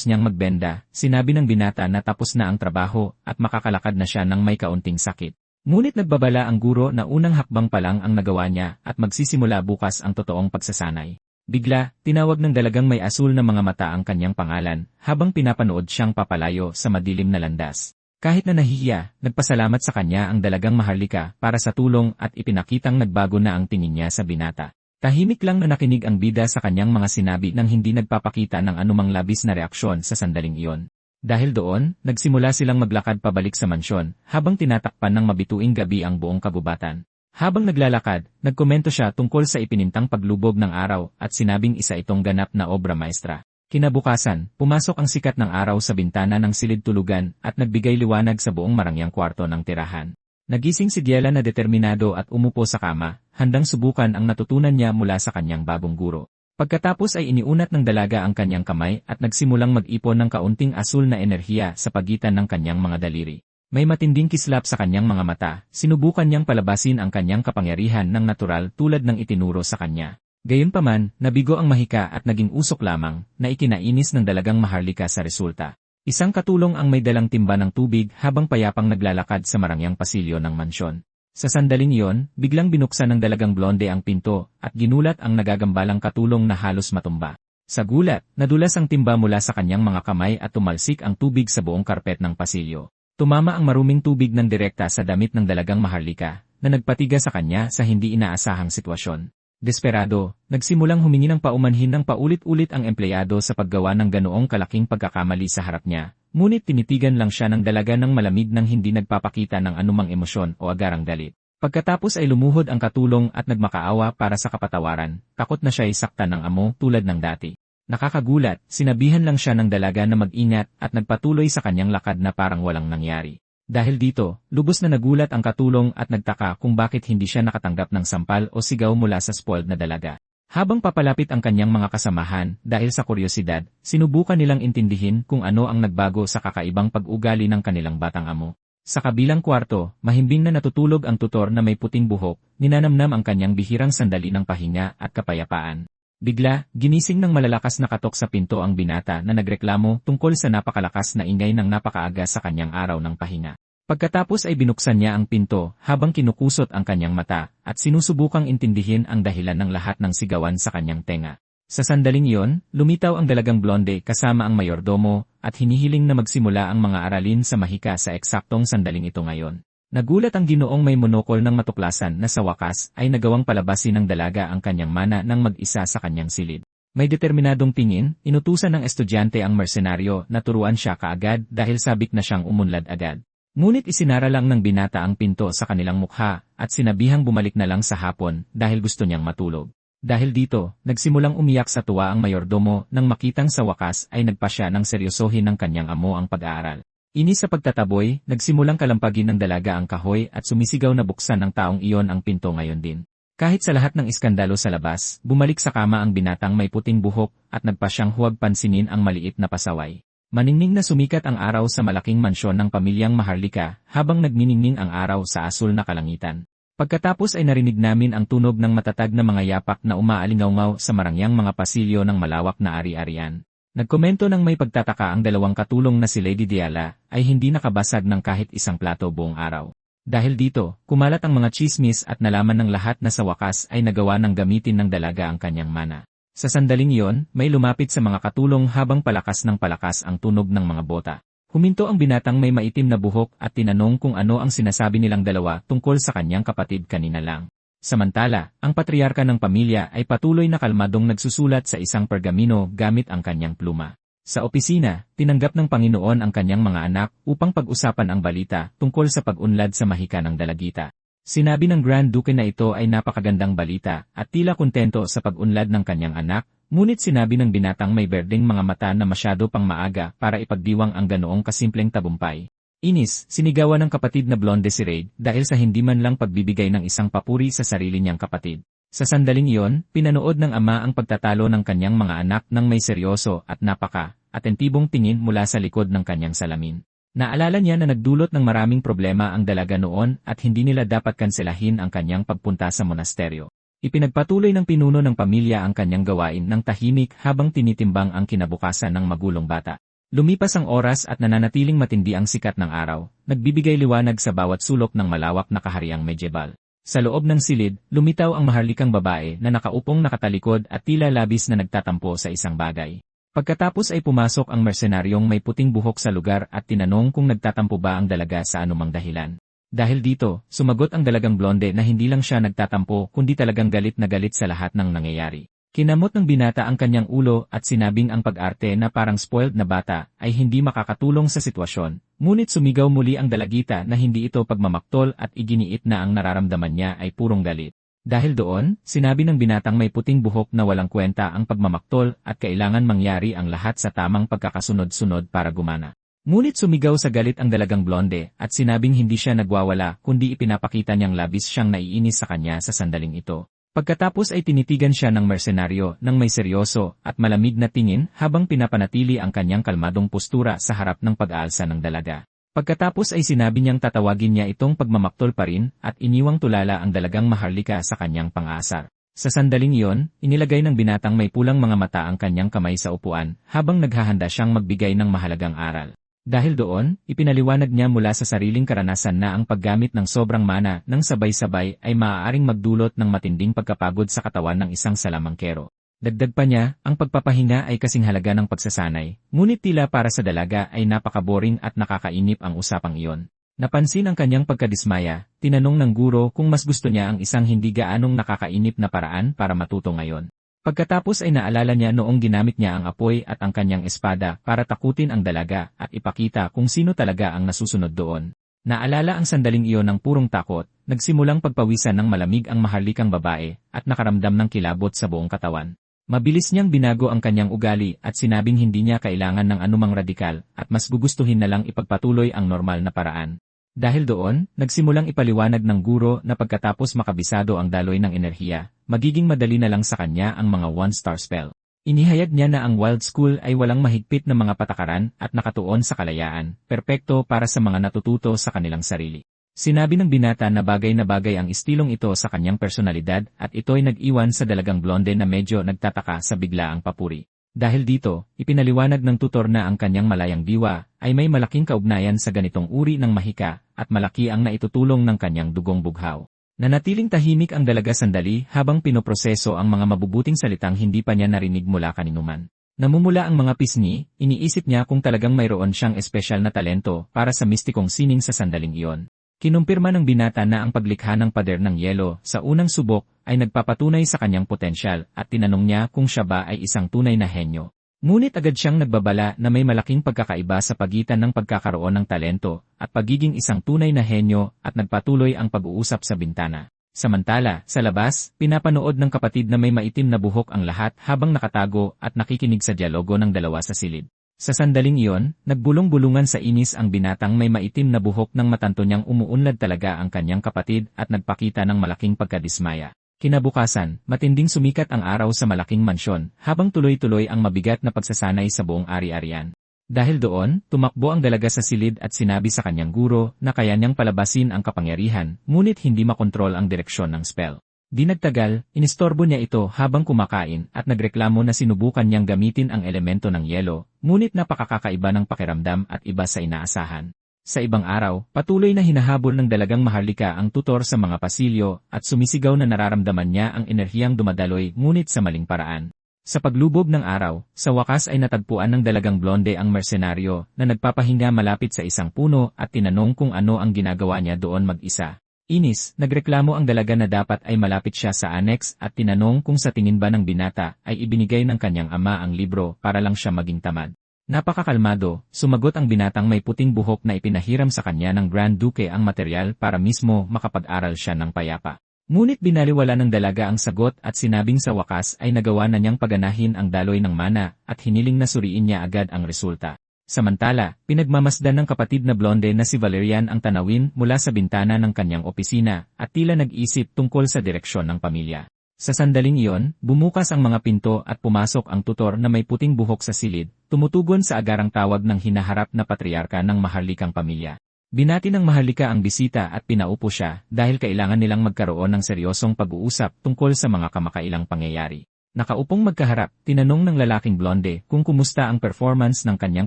S1: niyang magbenda, sinabi ng binata na tapos na ang trabaho at makakalakad na siya ng may kaunting sakit. Ngunit nagbabala ang guro na unang hakbang pa lang ang nagawa niya at magsisimula bukas ang totoong pagsasanay. Bigla, tinawag ng dalagang may asul na mga mata ang kanyang pangalan habang pinapanood siyang papalayo sa madilim na landas. Kahit na nahihiya, nagpasalamat sa kanya ang dalagang Maharlika para sa tulong at ipinakitang nagbago na ang tingin niya sa binata. Tahimik lang na nakinig ang bida sa kanyang mga sinabi nang hindi nagpapakita ng anumang labis na reaksyon sa sandaling iyon. Dahil doon, nagsimula silang maglakad pabalik sa mansyon habang tinatakpan ng mabituing gabi ang buong kabubatan. Habang naglalakad, nagkomento siya tungkol sa ipinintang paglubog ng araw at sinabing isa itong ganap na obra maestra. Kinabukasan, pumasok ang sikat ng araw sa bintana ng silid tulugan at nagbigay liwanag sa buong marangyang kwarto ng tirahan. Nagising si Diela na determinado at umupo sa kama, handang subukan ang natutunan niya mula sa kanyang bagong guro. Pagkatapos ay iniunat ng dalaga ang kanyang kamay at nagsimulang mag-ipon ng kaunting asul na enerhiya sa pagitan ng kanyang mga daliri. May matinding kislap sa kanyang mga mata, sinubukan niyang palabasin ang kanyang kapangyarihan ng natural tulad ng itinuro sa kanya. Gayunpaman, nabigo ang mahika at naging usok lamang, na ikinainis ng dalagang Maharlika sa resulta. Isang katulong ang may dalang timba ng tubig habang payapang naglalakad sa marangyang pasilyo ng mansyon. Sa sandaling iyon, biglang binuksan ng dalagang blonde ang pinto at ginulat ang nagagambalang katulong na halos matumba. Sa gulat, nadulas ang timba mula sa kanyang mga kamay at tumalsik ang tubig sa buong karpet ng pasilyo. Tumama ang maruming tubig ng direkta sa damit ng dalagang Maharlika, na nagpatiga sa kanya sa hindi inaasahang sitwasyon. Desperado, nagsimulang humingi ng paumanhin ng paulit-ulit ang empleyado sa paggawa ng ganoong kalaking pagkakamali sa harap niya. Ngunit tinitigan lang siya ng dalaga ng malamig nang hindi nagpapakita ng anumang emosyon o agarang galit. Pagkatapos ay lumuhod ang katulong at nagmakaawa para sa kapatawaran, takot na siya isaktan ng amo tulad ng dati. Nakakagulat, sinabihan lang siya ng dalaga na mag-ingat at nagpatuloy sa kanyang lakad na parang walang nangyari. Dahil dito, lubos na nagulat ang katulong at nagtaka kung bakit hindi siya nakatanggap ng sampal o sigaw mula sa spoiled na dalaga. Habang papalapit ang kanyang mga kasamahan, dahil sa kuryosidad, sinubukan nilang intindihin kung ano ang nagbago sa kakaibang pag-ugali ng kanilang batang amo. Sa kabilang kwarto, mahimbing na natutulog ang tutor na may puting buhok, ninanamnam ang kanyang bihirang sandali ng pahinga at kapayapaan. Bigla, ginising ng malalakas na katok sa pinto ang binata na nagreklamo tungkol sa napakalakas na ingay ng napakaaga sa kanyang araw ng pahinga. Pagkatapos ay binuksan niya ang pinto habang kinukusot ang kanyang mata at sinusubukang intindihin ang dahilan ng lahat ng sigawan sa kanyang tenga. Sa sandaling iyon, lumitaw ang dalagang blonde kasama ang mayordomo at hinihiling na magsimula ang mga aralin sa mahika sa eksaktong sandaling ito ngayon. Nagulat ang ginoong may monokol ng matuklasan na sa wakas ay nagawang palabasin ng dalaga ang kanyang mana ng mag-isa sa kanyang silid. May determinadong tingin, inutusan ng estudyante ang mersenaryo na turuan siya kaagad dahil sabik na siyang umunlad agad. Ngunit isinara lang ng binata ang pinto sa kanilang mukha at sinabihang bumalik na lang sa hapon dahil gusto niyang matulog. Dahil dito, nagsimulang umiyak sa tuwa ang mayordomo nang makitang sa wakas ay nagpa siya ng seryosohin ng kanyang amo ang pag-aaral. Inis sa pagtataboy, nagsimulang kalampagin ng dalaga ang kahoy at sumisigaw na buksan ng taong iyon ang pinto ngayon din. Kahit sa lahat ng iskandalo sa labas, bumalik sa kama ang binatang may puting buhok at nagpa siyang huwag pansinin ang maliit na pasaway. Maningning na sumikat ang araw sa malaking mansyon ng pamilyang Maharlika habang nagniningning ang araw sa asul na kalangitan. Pagkatapos ay narinig namin ang tunog ng matatag na mga yapak na umaalingawngaw sa marangyang mga pasilyo ng malawak na ari-arian. Nagkomento ng may pagtataka ang dalawang katulong na si Lady Diala ay hindi nakabasag ng kahit isang plato buong araw. Dahil dito, kumalat ang mga chismis at nalaman ng lahat na sa wakas ay nagawa ng gamitin ng dalaga ang kanyang mana. Sa sandaling iyon, may lumapit sa mga katulong habang palakas ng palakas ang tunog ng mga bota. Huminto ang binatang may maitim na buhok at tinanong kung ano ang sinasabi nilang dalawa tungkol sa kanyang kapatid kanina lang. Samantala, ang patriarka ng pamilya ay patuloy na kalmadong nagsusulat sa isang pergamino gamit ang kanyang pluma. Sa opisina, tinanggap ng Panginoon ang kanyang mga anak upang pag-usapan ang balita tungkol sa pag-unlad sa mahika ng dalagita. Sinabi ng Grand Duke na ito ay napakagandang balita at tila kontento sa pag-unlad ng kanyang anak, ngunit sinabi ng binatang may berdeng mga mata na masyado pang maaga para ipagdiwang ang ganoong kasimpleng tabumpay. Inis, sinigawan ng kapatid na blonde si Reid dahil sa hindi man lang pagbibigay ng isang papuri sa sarili niyang kapatid. Sa sandaling iyon, pinanood ng ama ang pagtatalo ng kanyang mga anak ng may seryoso at napaka-atentibong tingin mula sa likod ng kanyang salamin. Naalala niya na nagdulot ng maraming problema ang dalaga noon at hindi nila dapat kanselahin ang kanyang pagpunta sa monasteryo. Ipinagpatuloy ng pinuno ng pamilya ang kanyang gawain ng tahimik habang tinitimbang ang kinabukasan ng magulong bata. Lumipas ang oras at nananatiling matindi ang sikat ng araw, nagbibigay liwanag sa bawat sulok ng malawak na kahariang medieval. Sa loob ng silid, lumitaw ang maharlikang babae na nakaupong nakatalikod at tila labis na nagtatampo sa isang bagay. Pagkatapos ay pumasok ang mersenaryong may puting buhok sa lugar at tinanong kung nagtatampo ba ang dalaga sa anumang dahilan. Dahil dito, sumagot ang dalagang blonde na hindi lang siya nagtatampo kundi talagang galit na galit sa lahat ng nangyayari. Kinamot ng binata ang kanyang ulo at sinabing ang pag-arte na parang spoiled na bata ay hindi makakatulong sa sitwasyon, ngunit sumigaw muli ang dalagita na hindi ito pagmamaktol at iginiit na ang nararamdaman niya ay purong galit. Dahil doon, sinabi ng binatang may puting buhok na walang kwenta ang pagmamaktol at kailangan mangyari ang lahat sa tamang pagkakasunod-sunod para gumana. Ngunit sumigaw sa galit ang dalagang blonde at sinabing hindi siya nagwawala kundi ipinapakita niyang labis siyang naiinis sa kanya sa sandaling ito. Pagkatapos ay tinitigan siya ng mersenaryo ng may seryoso at malamig na tingin habang pinapanatili ang kanyang kalmadong postura sa harap ng pag-aalsa ng dalaga. Pagkatapos ay sinabi niyang tatawagin niya itong pagmamaktol pa rin at iniwang tulala ang dalagang maharlika sa kanyang pang-aasar. Sa sandaling iyon, inilagay ng binatang may pulang mga mata ang kanyang kamay sa upuan habang naghahanda siyang magbigay ng mahalagang aral. Dahil doon, ipinaliwanag niya mula sa sariling karanasan na ang paggamit ng sobrang mana ng sabay-sabay ay maaaring magdulot ng matinding pagkapagod sa katawan ng isang salamangkero. Dagdag pa niya, ang pagpapahinga ay kasing halaga ng pagsasanay, ngunit tila para sa dalaga ay napakaboring at nakakainip ang usapang iyon. Napansin ang kanyang pagkadismaya, tinanong ng guro kung mas gusto niya ang isang hindi gaanong nakakainip na paraan para matuto ngayon. Pagkatapos ay naalala niya noong ginamit niya ang apoy at ang kanyang espada para takutin ang dalaga at ipakita kung sino talaga ang nasusunod doon. Naalala ang sandaling iyon ng purong takot, nagsimulang pagpawisan ng malamig ang maharlikang babae at nakaramdam ng kilabot sa buong katawan. Mabilis niyang binago ang kanyang ugali at sinabing hindi niya kailangan ng anumang radikal at mas gugustuhin na lang ipagpatuloy ang normal na paraan. Dahil doon, nagsimulang ipaliwanag ng guro na pagkatapos makabisado ang daloy ng enerhiya, magiging madali na lang sa kanya ang mga one-star spell. Inihayag niya na ang Wild School ay walang mahigpit na mga patakaran at nakatuon sa kalayaan, perpekto para sa mga natututo sa kanilang sarili. Sinabi ng binata na bagay ang istilong ito sa kanyang personalidad at ito'y nag-iwan sa dalagang blonde na medyo nagtataka sa biglaang papuri. Dahil dito, ipinaliwanag ng tutor na ang kanyang malayang diwa ay may malaking kaugnayan sa ganitong uri ng mahika at malaki ang naitutulong ng kanyang dugong bughaw. Nanatiling tahimik ang dalaga sandali habang pinoproseso ang mga mabubuting salitang hindi pa niya narinig mula kaninuman. Namumula ang mga pisngi, iniisip niya kung talagang mayroon siyang espesyal na talento para sa mistikong sining sa sandaling iyon. Kinumpirma ng binata na ang paglikha ng pader ng yelo sa unang subok ay nagpapatunay sa kanyang potensyal at tinanong niya kung siya ba ay isang tunay na henyo. Ngunit agad siyang nagbabala na may malaking pagkakaiba sa pagitan ng pagkakaroon ng talento at pagiging isang tunay na henyo at nagpatuloy ang pag-uusap sa bintana. Samantala, sa labas, pinapanood ng kapatid na may maitim na buhok ang lahat habang nakatago at nakikinig sa dialogo ng dalawa sa silid. Sa sandaling iyon, nagbulong-bulungan sa inis ang binatang may maitim na buhok nang matanto niyang umuunlad talaga ang kanyang kapatid at nagpakita ng malaking pagkadismaya. Kinabukasan, matinding sumikat ang araw sa malaking mansyon habang tuloy-tuloy ang mabigat na pagsasanay sa buong ari-arian. Dahil doon, tumakbo ang dalaga sa silid at sinabi sa kanyang guro na kaya niyang palabasin ang kapangyarihan ngunit hindi makontrol ang direksyon ng spell. Di nagtagal, inistorbo niya ito habang kumakain at nagreklamo na sinubukan niyang gamitin ang elemento ng yelo, ngunit napakakaiba ng pakiramdam at iba sa inaasahan. Sa ibang araw, patuloy na hinahabol ng dalagang maharlika ang tutor sa mga pasilyo at sumisigaw na nararamdaman niya ang enerhiyang dumadaloy ngunit sa maling paraan. Sa paglubog ng araw, sa wakas ay natagpuan ng dalagang blonde ang mersenaryo na nagpapahinga malapit sa isang puno at tinanong kung ano ang ginagawa niya doon mag-isa. Inis, nagreklamo ang dalaga na dapat ay malapit siya sa annex at tinanong kung sa tingin ba ng binata ay ibinigay ng kanyang ama ang libro para lang siya maging tamad. Napakakalmado, sumagot ang binatang may puting buhok na ipinahiram sa kanya ng Grand Duke ang material para mismo makapag-aral siya ng payapa. Ngunit binaliwala ng dalaga ang sagot at sinabing sa wakas ay nagawa na niyang paganahin ang daloy ng mana at hiniling na suriin niya agad ang resulta. Samantala, pinagmamasdan ng kapatid na blonde na si Valerian ang tanawin mula sa bintana ng kanyang opisina at tila nag-isip tungkol sa direksyon ng pamilya. Sa sandaling iyon, bumukas ang mga pinto at pumasok ang tutor na may puting buhok sa silid, tumutugon sa agarang tawag ng hinaharap na patriarka ng maharlikang pamilya. Binati ng maharlika ang bisita at pinaupo siya dahil kailangan nilang magkaroon ng seryosong pag-uusap tungkol sa mga kamakailang pangyayari. Nakaupong magkaharap, tinanong ng lalaking blonde kung kumusta ang performance ng kanyang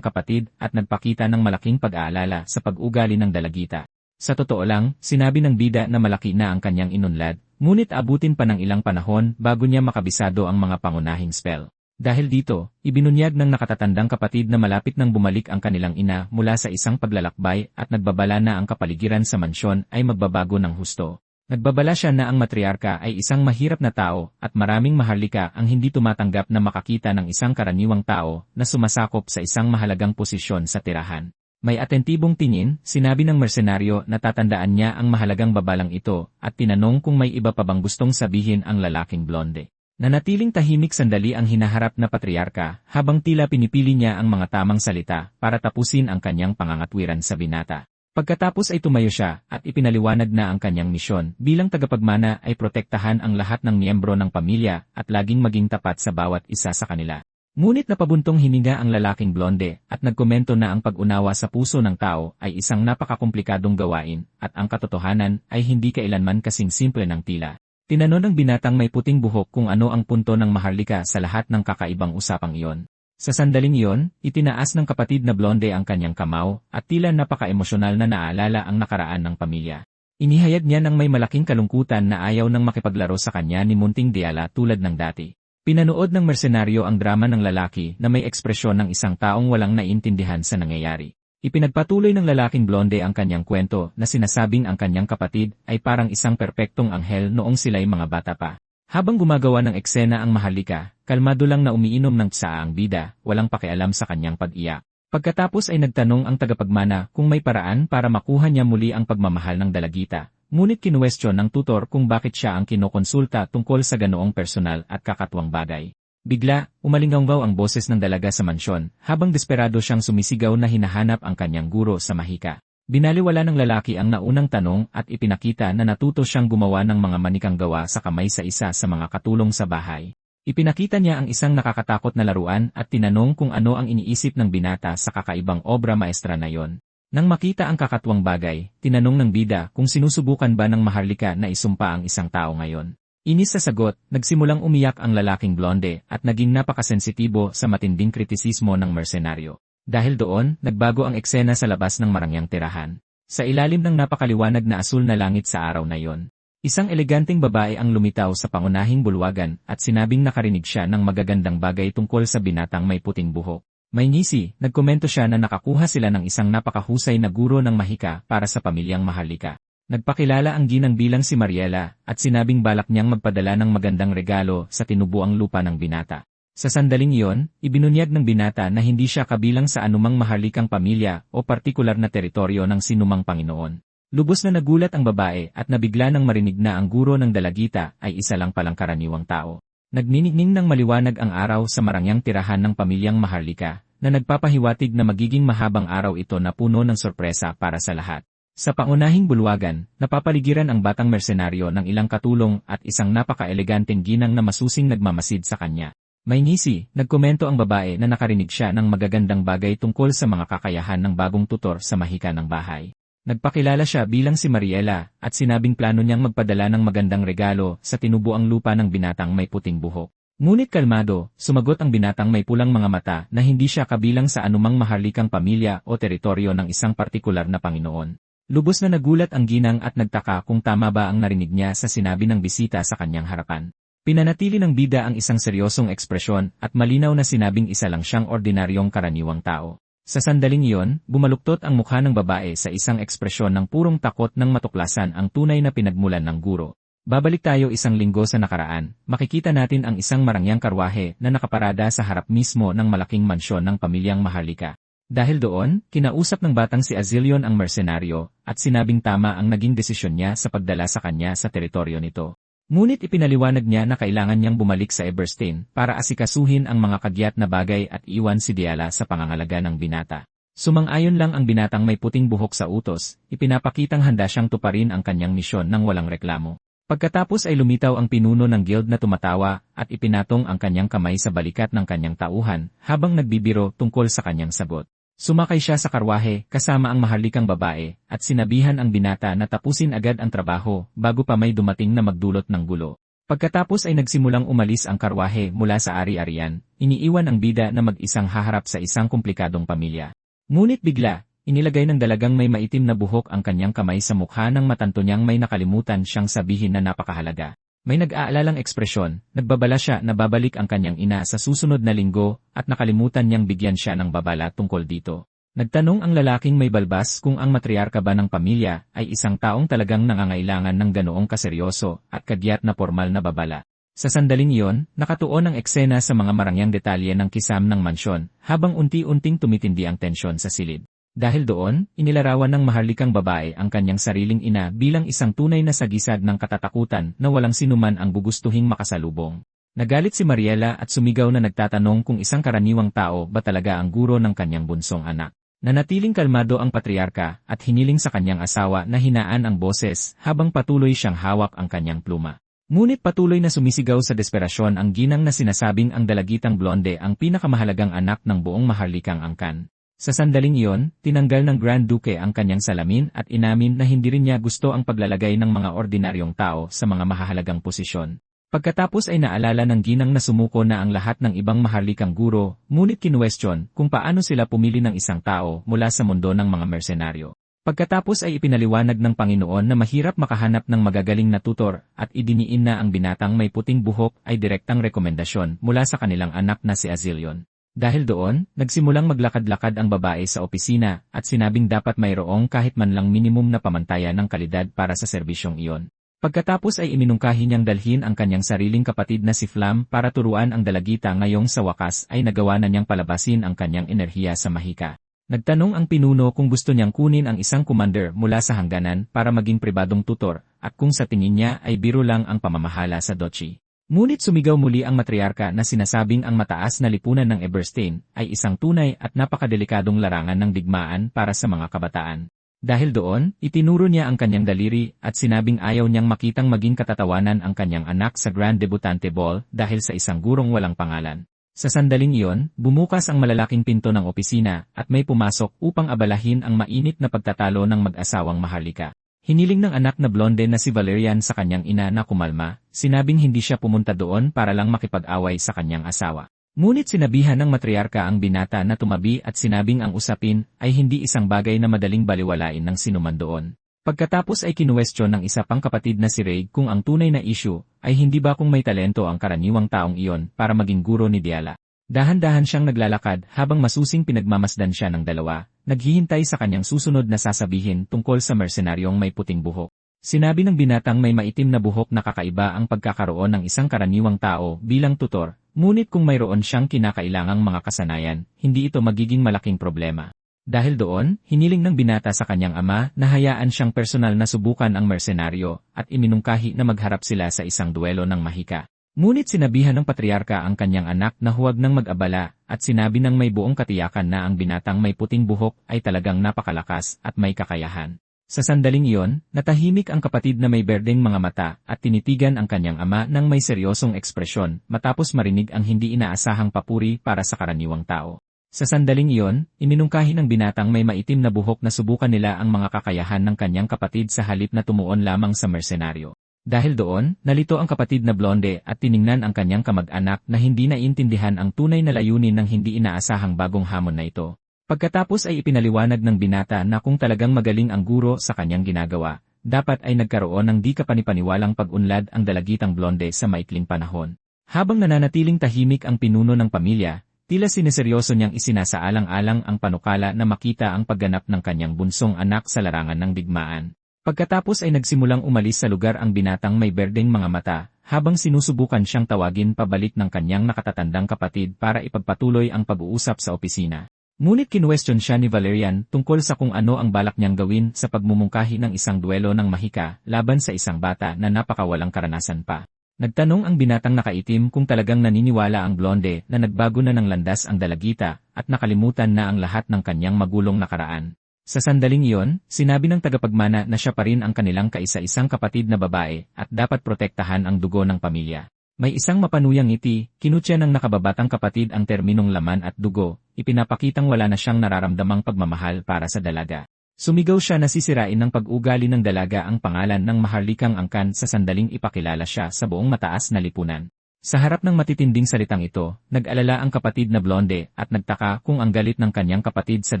S1: kapatid at nagpakita ng malaking pag-aalala sa pag-ugali ng dalagita. Sa totoo lang, sinabi ng bida na malaki na ang kanyang inunlad, ngunit abutin pa ng ilang panahon bago niya makabisado ang mga pangunahing spell. Dahil dito, ibinunyag ng nakatatandang kapatid na malapit nang bumalik ang kanilang ina mula sa isang paglalakbay at nagbabala na ang kapaligiran sa mansyon ay magbabago ng husto. Nagbabala siya na ang matriarka ay isang mahirap na tao at maraming maharlika ang hindi tumatanggap na makakita ng isang karaniwang tao na sumasakop sa isang mahalagang posisyon sa tirahan. May atentibong tingin, sinabi ng mersenaryo na tatandaan niya ang mahalagang babalang ito at tinanong kung may iba pa bang gustong sabihin ang lalaking blonde. Nanatiling tahimik sandali ang hinaharap na patriarka habang tila pinipili niya ang mga tamang salita para tapusin ang kanyang pangangatwiran sa binata. Pagkatapos ay tumayo siya at ipinaliwanag na ang kanyang misyon bilang tagapagmana ay protektahan ang lahat ng miyembro ng pamilya at laging maging tapat sa bawat isa sa kanila. Ngunit napabuntong hininga ang lalaking blonde at nagkomento na ang pag-unawa sa puso ng tao ay isang napakakomplikadong gawain at ang katotohanan ay hindi kailanman kasing simple ng tila. Tinanong ng binatang may puting buhok kung ano ang punto ng maharlika sa lahat ng kakaibang usapang iyon. Sa sandaling iyon, itinaas ng kapatid na blonde ang kanyang kamao at tila napaka-emosyonal na naalala ang nakaraan ng pamilya. Inihayag niya ng may malaking kalungkutan na ayaw nang makipaglaro sa kanya ni Munting Diala tulad ng dati. Pinanood ng mersenaryo ang drama ng lalaki na may ekspresyon ng isang taong walang naiintindihan sa nangyayari. Ipinagpatuloy ng lalaking blonde ang kanyang kwento na sinasabing ang kanyang kapatid ay parang isang perpektong anghel noong sila'y mga bata pa. Habang gumagawa ng eksena ang maharlika, kalmado lang na umiinom ng tsaa ang bida, walang pakialam sa kanyang pag-iyak. Pagkatapos ay nagtanong ang tagapagmana kung may paraan para makuha niya muli ang pagmamahal ng dalagita. Ngunit kinuwestiyon ng tutor kung bakit siya ang kinokonsulta tungkol sa ganoong personal at kakatwang bagay. Bigla, umalinggaw ang boses ng dalaga sa mansyon, habang desperado siyang sumisigaw na hinahanap ang kanyang guro sa mahika. Binaliwala ng lalaki ang naunang tanong at ipinakita na natuto siyang gumawa ng mga manikang gawa sa kamay sa isa sa mga katulong sa bahay. Ipinakita niya ang isang nakakatakot na laruan at tinanong kung ano ang iniisip ng binata sa kakaibang obra maestra na yon. Nang makita ang kakatwang bagay, tinanong ng bida kung sinusubukan ba ng maharlika na isumpa ang isang tao ngayon. Inis sa sagot, nagsimulang umiyak ang lalaking blonde at naging napakasensitibo sa matinding kritisismo ng mersenaryo. Dahil doon, nagbago ang eksena sa labas ng marangyang tirahan. Sa ilalim ng napakaliwanag na asul na langit sa araw na yon, isang eleganteng babae ang lumitaw sa pangunahing bulwagan at sinabing nakarinig siya ng magagandang bagay tungkol sa binatang may puting buhok. May ngisi, nagkomento siya na nakakuha sila ng isang napakahusay na guro ng mahika para sa pamilyang maharlika. Nagpakilala ang ginang bilang si Mariela at sinabing balak niyang magpadala ng magandang regalo sa tinubuang lupa ng binata. Sa sandaling iyon, ibinunyag ng binata na hindi siya kabilang sa anumang maharlikang pamilya o partikular na teritoryo ng sinumang Panginoon. Lubos na nagulat ang babae at nabigla nang marinig na ang guro ng dalagita ay isa lang palang karaniwang tao. Nagniningning ng maliwanag ang araw sa marangyang tirahan ng pamilyang maharlika na nagpapahiwatig na magiging mahabang araw ito na puno ng sorpresa para sa lahat. Sa pangunahing bulwagan, napapaligiran ang batang mersenaryo ng ilang katulong at isang napaka-eleganteng ginang na masusing nagmamasid sa kanya. May ngisi, nagkomento ang babae na nakarinig siya ng magagandang bagay tungkol sa mga kakayahan ng bagong tutor sa mahika ng bahay. Nagpakilala siya bilang si Mariela at sinabing plano niyang magpadala ng magandang regalo sa tinubuang lupa ng binatang may puting buhok. Ngunit kalmado, sumagot ang binatang may pulang mga mata na hindi siya kabilang sa anumang maharlikang pamilya o teritoryo ng isang partikular na Panginoon. Lubos na nagulat ang ginang at nagtaka kung tama ba ang narinig niya sa sinabi ng bisita sa kanyang harapan. Pinanatili ng bida ang isang seryosong ekspresyon at malinaw na sinabing isa lang siyang ordinaryong karaniwang tao. Sa sandaling iyon, bumaluktot ang mukha ng babae sa isang ekspresyon ng purong takot nang matuklasan ang tunay na pinagmulan ng guro. Babalik tayo isang linggo sa nakaraan, makikita natin ang isang marangyang karwahe na nakaparada sa harap mismo ng malaking mansyon ng pamilyang Maharlika. Dahil doon, kinausap ng batang si Azilion ang mersenaryo, at sinabing tama ang naging desisyon niya sa pagdala sa kanya sa teritoryo nito. Ngunit ipinaliwanag niya na kailangan niyang bumalik sa Eberstein para asikasuhin ang mga kagyat na bagay at iwan si Diala sa pangangalaga ng binata. Sumang-ayon lang ang binatang may puting buhok sa utos, ipinapakitang handa siyang tuparin ang kanyang misyon nang walang reklamo. Pagkatapos ay lumitaw ang pinuno ng guild na tumatawa at ipinatong ang kanyang kamay sa balikat ng kanyang tauhan habang nagbibiro tungkol sa kanyang sagot. Sumakay siya sa karwahe kasama ang maharlikang babae at sinabihan ang binata na tapusin agad ang trabaho bago pa may dumating na magdulot ng gulo. Pagkatapos ay nagsimulang umalis ang karwahe mula sa ari-arian, iniiwan ang bida na mag-isang haharap sa isang komplikadong pamilya. Ngunit bigla, inilagay ng dalagang may maitim na buhok ang kanyang kamay sa mukha ng matanto niyang may nakalimutan siyang sabihin na napakahalaga. May nag-aalalang ekspresyon, nagbabala siya na babalik ang kanyang ina sa susunod na linggo at nakalimutan niyang bigyan siya ng babala tungkol dito. Nagtanong ang lalaking may balbas kung ang matriarka ba ng pamilya ay isang taong talagang nangangailangan ng ganoong kaseryoso at kagyat na formal na babala. Sa sandaling iyon, nakatuon ang eksena sa mga marangyang detalye ng kisam ng mansyon habang unti-unting tumitindi ang tensyon sa silid. Dahil doon, inilarawan ng maharlikang babae ang kanyang sariling ina bilang isang tunay na sagisag ng katatakutan na walang sinuman ang gugustuhing makasalubong. Nagalit si Mariela at sumigaw na nagtatanong kung isang karaniwang tao ba talaga ang guro ng kanyang bunsong anak. Nanatiling kalmado ang patriarka at hiniling sa kanyang asawa na hinaan ang boses habang patuloy siyang hawak ang kanyang pluma. Ngunit patuloy na sumisigaw sa desperasyon ang ginang na sinasabing ang dalagitang blonde ang pinakamahalagang anak ng buong maharlikang angkan. Sa sandaling iyon, tinanggal ng Grand Duke ang kanyang salamin at inamin na hindi rin niya gusto ang paglalagay ng mga ordinaryong tao sa mga mahahalagang posisyon. Pagkatapos ay naalala ng ginang na sumuko na ang lahat ng ibang maharlikang guro, ngunit kinuwestiyon kung paano sila pumili ng isang tao mula sa mundo ng mga mersenaryo. Pagkatapos ay ipinaliwanag ng Panginoon na mahirap makahanap ng magagaling na tutor at idiniin na ang binatang may puting buhok ay direktang rekomendasyon mula sa kanilang anak na si Azilion. Dahil doon, nagsimulang maglakad-lakad ang babae sa opisina at sinabing dapat mayroong kahit man lang minimum na pamantayan ng kalidad para sa serbisyong iyon. Pagkatapos ay iminungkahi niyang dalhin ang kanyang sariling kapatid na si Flam para turuan ang dalagita ngayong sa wakas ay nagawa na niyang palabasin ang kanyang enerhiya sa mahika. Nagtanong ang pinuno kung gusto niyang kunin ang isang commander mula sa hangganan para maging pribadong tutor at kung sa tingin niya ay biro lang ang pamamahala sa Dochi. Ngunit sumigaw muli ang matriarka na sinasabing ang mataas na lipunan ng Eberstein ay isang tunay at napakadelikadong larangan ng digmaan para sa mga kabataan. Dahil doon, itinuro niya ang kanyang daliri at sinabing ayaw niyang makitang maging katatawanan ang kanyang anak sa Grand Debutante Ball dahil sa isang gurong walang pangalan. Sa sandaling iyon, bumukas ang malalaking pinto ng opisina at may pumasok upang abalahin ang mainit na pagtatalo ng mag-asawang Maharlika. Hiniling ng anak na blonde na si Valerian sa kanyang ina na kumalma, sinabing hindi siya pumunta doon para lang makipag-away sa kanyang asawa. Ngunit sinabihan ng matriarka ang binata na tumabi at sinabing ang usapin ay hindi isang bagay na madaling baliwalain ng sinuman doon. Pagkatapos ay kinuwestiyon ng isa pang kapatid na si Ray kung ang tunay na issue ay hindi ba kung may talento ang karaniwang taong iyon para maging guro ni Diala. Dahan-dahan siyang naglalakad habang masusing pinagmamasdan siya ng dalawa, naghihintay sa kanyang susunod na sasabihin tungkol sa mersenaryong may puting buhok. Sinabi ng binatang may maitim na buhok na kakaiba ang pagkakaroon ng isang karaniwang tao bilang tutor, ngunit kung mayroon siyang kinakailangang mga kasanayan, hindi ito magiging malaking problema. Dahil doon, hiniling ng binata sa kanyang ama na hayaan siyang personal na subukan ang mersenaryo at iminungkahi na magharap sila sa isang duelo ng mahika. Ngunit sinabihan ng patriarka ang kanyang anak na huwag nang mag-abala at sinabi ng may buong katiyakan na ang binatang may puting buhok ay talagang napakalakas at may kakayahan. Sa sandaling iyon, natahimik ang kapatid na may berdeng mga mata at tinitigan ang kanyang ama ng may seryosong ekspresyon matapos marinig ang hindi inaasahang papuri para sa karaniwang tao. Sa sandaling iyon, iminungkahi ng binatang may maitim na buhok na subukan nila ang mga kakayahan ng kanyang kapatid sa halip na tumuon lamang sa mersenaryo. Dahil doon, nalito ang kapatid na blonde at tiningnan ang kanyang kamag-anak na hindi naiintindihan ang tunay na layunin ng hindi inaasahang bagong hamon na ito. Pagkatapos ay ipinaliwanag ng binata na kung talagang magaling ang guro sa kanyang ginagawa, dapat ay nagkaroon ng di kapanipaniwalang pag-unlad ang dalagitang blonde sa maikling panahon. Habang nananatiling tahimik ang pinuno ng pamilya, tila sineseryoso niyang isinasaalang-alang ang panukala na makita ang pagganap ng kanyang bunsong anak sa larangan ng digmaan. Pagkatapos ay nagsimulang umalis sa lugar ang binatang may berdeng mga mata, habang sinusubukan siyang tawagin pabalik ng kanyang nakatatandang kapatid para ipagpatuloy ang pag-uusap sa opisina. Ngunit kinuwestiyon siya ni Valerian tungkol sa kung ano ang balak niyang gawin sa pagmumungkahi ng isang duelo ng mahika laban sa isang bata na napakawalang karanasan pa. Nagtanong ang binatang nakaitim kung talagang naniniwala ang blonde na nagbago na ng landas ang dalagita at nakalimutan na ang lahat ng kanyang magulong nakaraan. Sa sandaling iyon, sinabi ng tagapagmana na siya pa rin ang kanilang kaisa-isang kapatid na babae at dapat protektahan ang dugo ng pamilya. May isang mapanuyang ngiti, kinutya ng nakababatang kapatid ang terminong laman at dugo, ipinapakitang wala na siyang nararamdamang pagmamahal para sa dalaga. Sumigaw siya na sisirain ng pag-ugali ng dalaga ang pangalan ng maharlikang angkan sa sandaling ipakilala siya sa buong mataas na lipunan. Sa harap ng matitinding salitang ito, nag-alala ang kapatid na blonde at nagtaka kung ang galit ng kanyang kapatid sa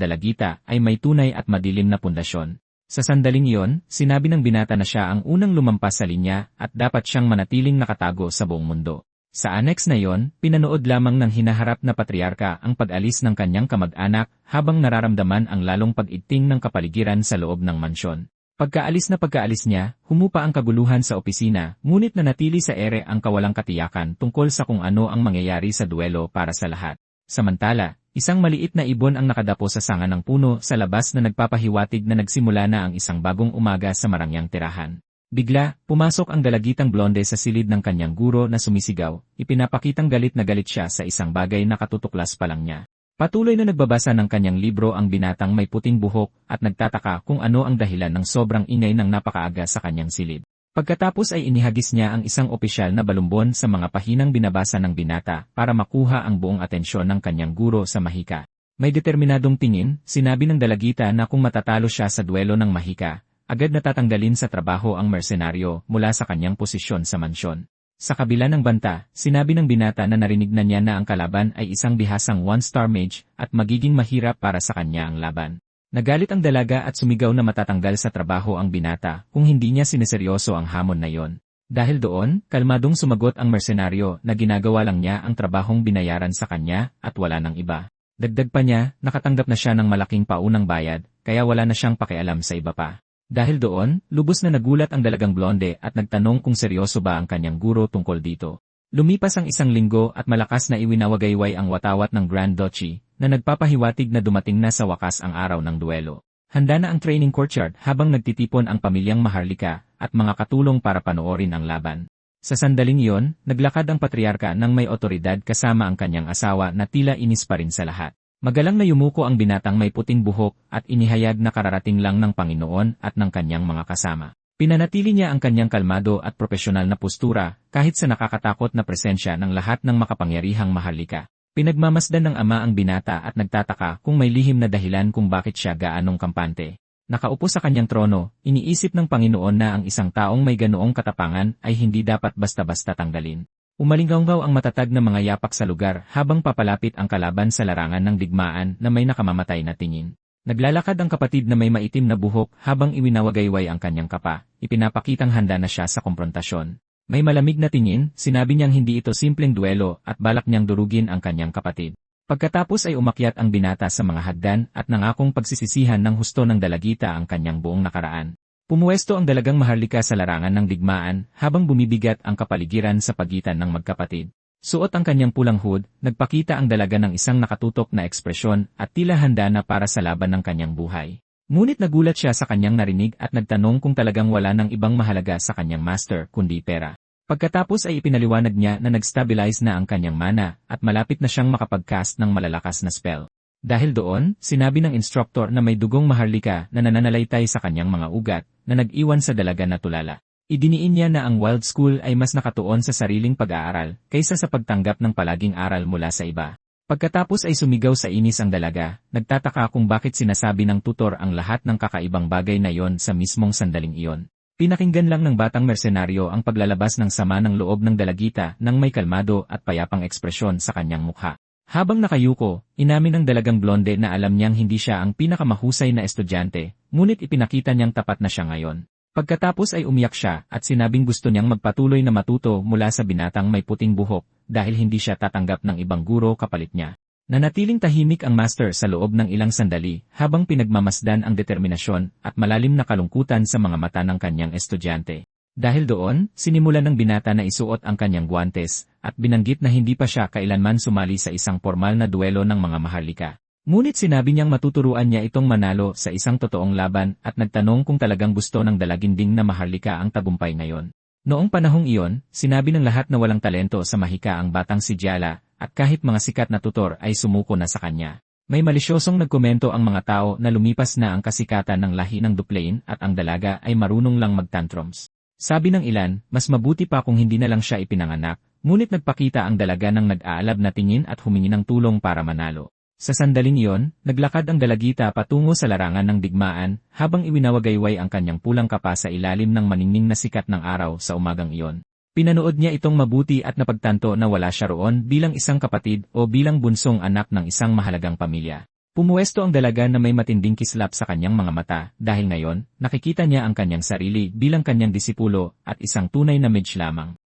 S1: dalagita ay may tunay at madilim na pundasyon. Sa sandaling iyon, sinabi ng binata na siya ang unang lumampas sa linya at dapat siyang manatiling nakatago sa buong mundo. Sa annex na iyon, pinanood lamang ng hinaharap na patriarka ang pag-alis ng kanyang kamag-anak habang nararamdaman ang lalong pag-igting ng kapaligiran sa loob ng mansyon. Pagkaalis niya, humupa ang kaguluhan sa opisina, ngunit nanatili sa ere ang kawalang katiyakan tungkol sa kung ano ang mangyayari sa duelo para sa lahat. Samantala, isang maliit na ibon ang nakadapo sa sanga ng puno sa labas na nagpapahiwatig na nagsimula na ang isang bagong umaga sa marangyang tirahan. Bigla, pumasok ang dalagitang blonde sa silid ng kanyang guro na sumisigaw, ipinapakitang galit na galit siya sa isang bagay na katutuklas pa lang niya. Patuloy na nagbabasa ng kanyang libro ang binatang may puting buhok at nagtataka kung ano ang dahilan ng sobrang ingay ng napakaaga sa kanyang silid. Pagkatapos ay inihagis niya ang isang opisyal na balumbon sa mga pahinang binabasa ng binata para makuha ang buong atensyon ng kanyang guro sa mahika. May determinadong tingin, sinabi ng dalagita na kung matatalo siya sa duelo ng mahika, agad natatanggalin sa trabaho ang mersenaryo mula sa kanyang posisyon sa mansyon. Sa kabila ng banta, sinabi ng binata na narinig na niya na ang kalaban ay isang bihasang one-star mage at magiging mahirap para sa kanya ang laban. Nagalit ang dalaga at sumigaw na matatanggal sa trabaho ang binata kung hindi niya sineseryoso ang hamon na yon. Dahil doon, kalmadong sumagot ang mersenaryo na ginagawa lang niya ang trabahong binayaran sa kanya at wala ng iba. Dagdag pa niya, nakatanggap na siya ng malaking paunang bayad, kaya wala na siyang pakialam sa iba pa. Dahil doon, lubos na nagulat ang dalagang blonde at nagtanong kung seryoso ba ang kanyang guro tungkol dito. Lumipas ang isang linggo at malakas na iwinawagayway ang watawat ng Grand Duchy, na nagpapahiwatig na dumating na sa wakas ang araw ng duelo. Handa na ang training courtyard habang nagtitipon ang pamilyang Maharlika at mga katulong para panoorin ang laban. Sa sandaling iyon, naglakad ang patriarka ng may otoridad kasama ang kanyang asawa na tila inis pa rin sa lahat. Magalang na yumuko ang binatang may puting buhok at inihayag na kararating lang ng Panginoon at ng kanyang mga kasama. Pinanatili niya ang kanyang kalmado at propesyonal na postura kahit sa nakakatakot na presensya ng lahat ng makapangyarihang Maharlika. Pinagmamasdan ng ama ang binata at nagtataka kung may lihim na dahilan kung bakit siya gaanong kampante. Nakaupo sa kanyang trono, iniisip ng Panginoon na ang isang taong may ganoong katapangan ay hindi dapat basta-basta tanggalin. Umalinggaw ang matatag na mga yapak sa lugar habang papalapit ang kalaban sa larangan ng digmaan na may nakamamatay na tingin. Naglalakad ang kapatid na may maitim na buhok habang iwinawagayway ang kanyang kapa, ipinapakitang handa na siya sa komprontasyon. May malamig na tingin, sinabi niyang hindi ito simpleng duelo at balak niyang durugin ang kanyang kapatid. Pagkatapos ay umakyat ang binata sa mga hagdan at nangakong pagsisisihan ng husto ng dalagita ang kanyang buong nakaraan. Pumuwesto ang dalagang Maharlika sa larangan ng digmaan habang bumibigat ang kapaligiran sa pagitan ng magkapatid. Suot ang kanyang pulang hood, nagpakita ang dalaga ng isang nakatutok na ekspresyon at tila handa na para sa laban ng kanyang buhay. Ngunit nagulat siya sa kanyang narinig at nagtanong kung talagang wala ng ibang mahalaga sa kanyang master kundi pera. Pagkatapos ay ipinaliwanag niya na nag-stabilize na ang kanyang mana at malapit na siyang makapag-cast ng malalakas na spell. Dahil doon, sinabi ng instructor na may dugong Maharlika na nananalaytay sa kanyang mga ugat na nag-iwan sa dalaga na tulala. Idiniin niya na ang Wild School ay mas nakatuon sa sariling pag-aaral kaysa sa pagtanggap ng palaging aral mula sa iba. Pagkatapos ay sumigaw sa inis ang dalaga, nagtataka kung bakit sinasabi ng tutor ang lahat ng kakaibang bagay na yon sa mismong sandaling iyon. Pinakinggan lang ng batang mersenaryo ang paglalabas ng sama ng loob ng dalagita nang may kalmado at payapang ekspresyon sa kanyang mukha. Habang nakayuko, inamin ng dalagang blonde na alam niyang hindi siya ang pinakamahusay na estudyante, ngunit ipinakita niyang tapat na siya ngayon. Pagkatapos ay umiyak siya at sinabing gusto niyang magpatuloy na matuto mula sa binatang may puting buhok dahil hindi siya tatanggap ng ibang guro kapalit niya. Nanatiling tahimik ang master sa loob ng ilang sandali habang pinagmamasdan ang determinasyon at malalim na kalungkutan sa mga mata ng kanyang estudyante. Dahil doon, sinimulan ng binata na isuot ang kanyang guwantes at binanggit na hindi pa siya kailanman sumali sa isang formal na duelo ng mga maharlika. Ngunit sinabi niyang matuturuan niya itong manalo sa isang totoong laban at nagtanong kung talagang gusto ng dalaginding na maharlika ang tagumpay ngayon. Noong panahong iyon, sinabi ng lahat na walang talento sa mahika ang batang si Diala at kahit mga sikat na tutor ay sumuko na sa kanya. May malisyosong nagkomento ang mga tao na lumipas na ang kasikatan ng lahi ng Duplain at ang dalaga ay marunong lang mag-tantrums. Sabi ng ilan, mas mabuti pa kung hindi na lang siya ipinanganak, ngunit nagpakita ang dalaga ng nag-aalab na tingin at humingi ng tulong para manalo. Sa sandaling iyon, naglakad ang dalagita patungo sa larangan ng digmaan habang iwinawagayway ang kanyang pulang kapa sa ilalim ng maningning na sikat ng araw sa umagang iyon. Pinanood niya itong mabuti at napagtanto na wala siya roon bilang isang kapatid o bilang bunsong anak ng isang mahalagang pamilya. Pumuwesto ang dalaga na may matinding kislap sa kanyang mga mata dahil ngayon, nakikita niya ang kanyang sarili bilang kanyang disipulo at isang tunay na mage lamang.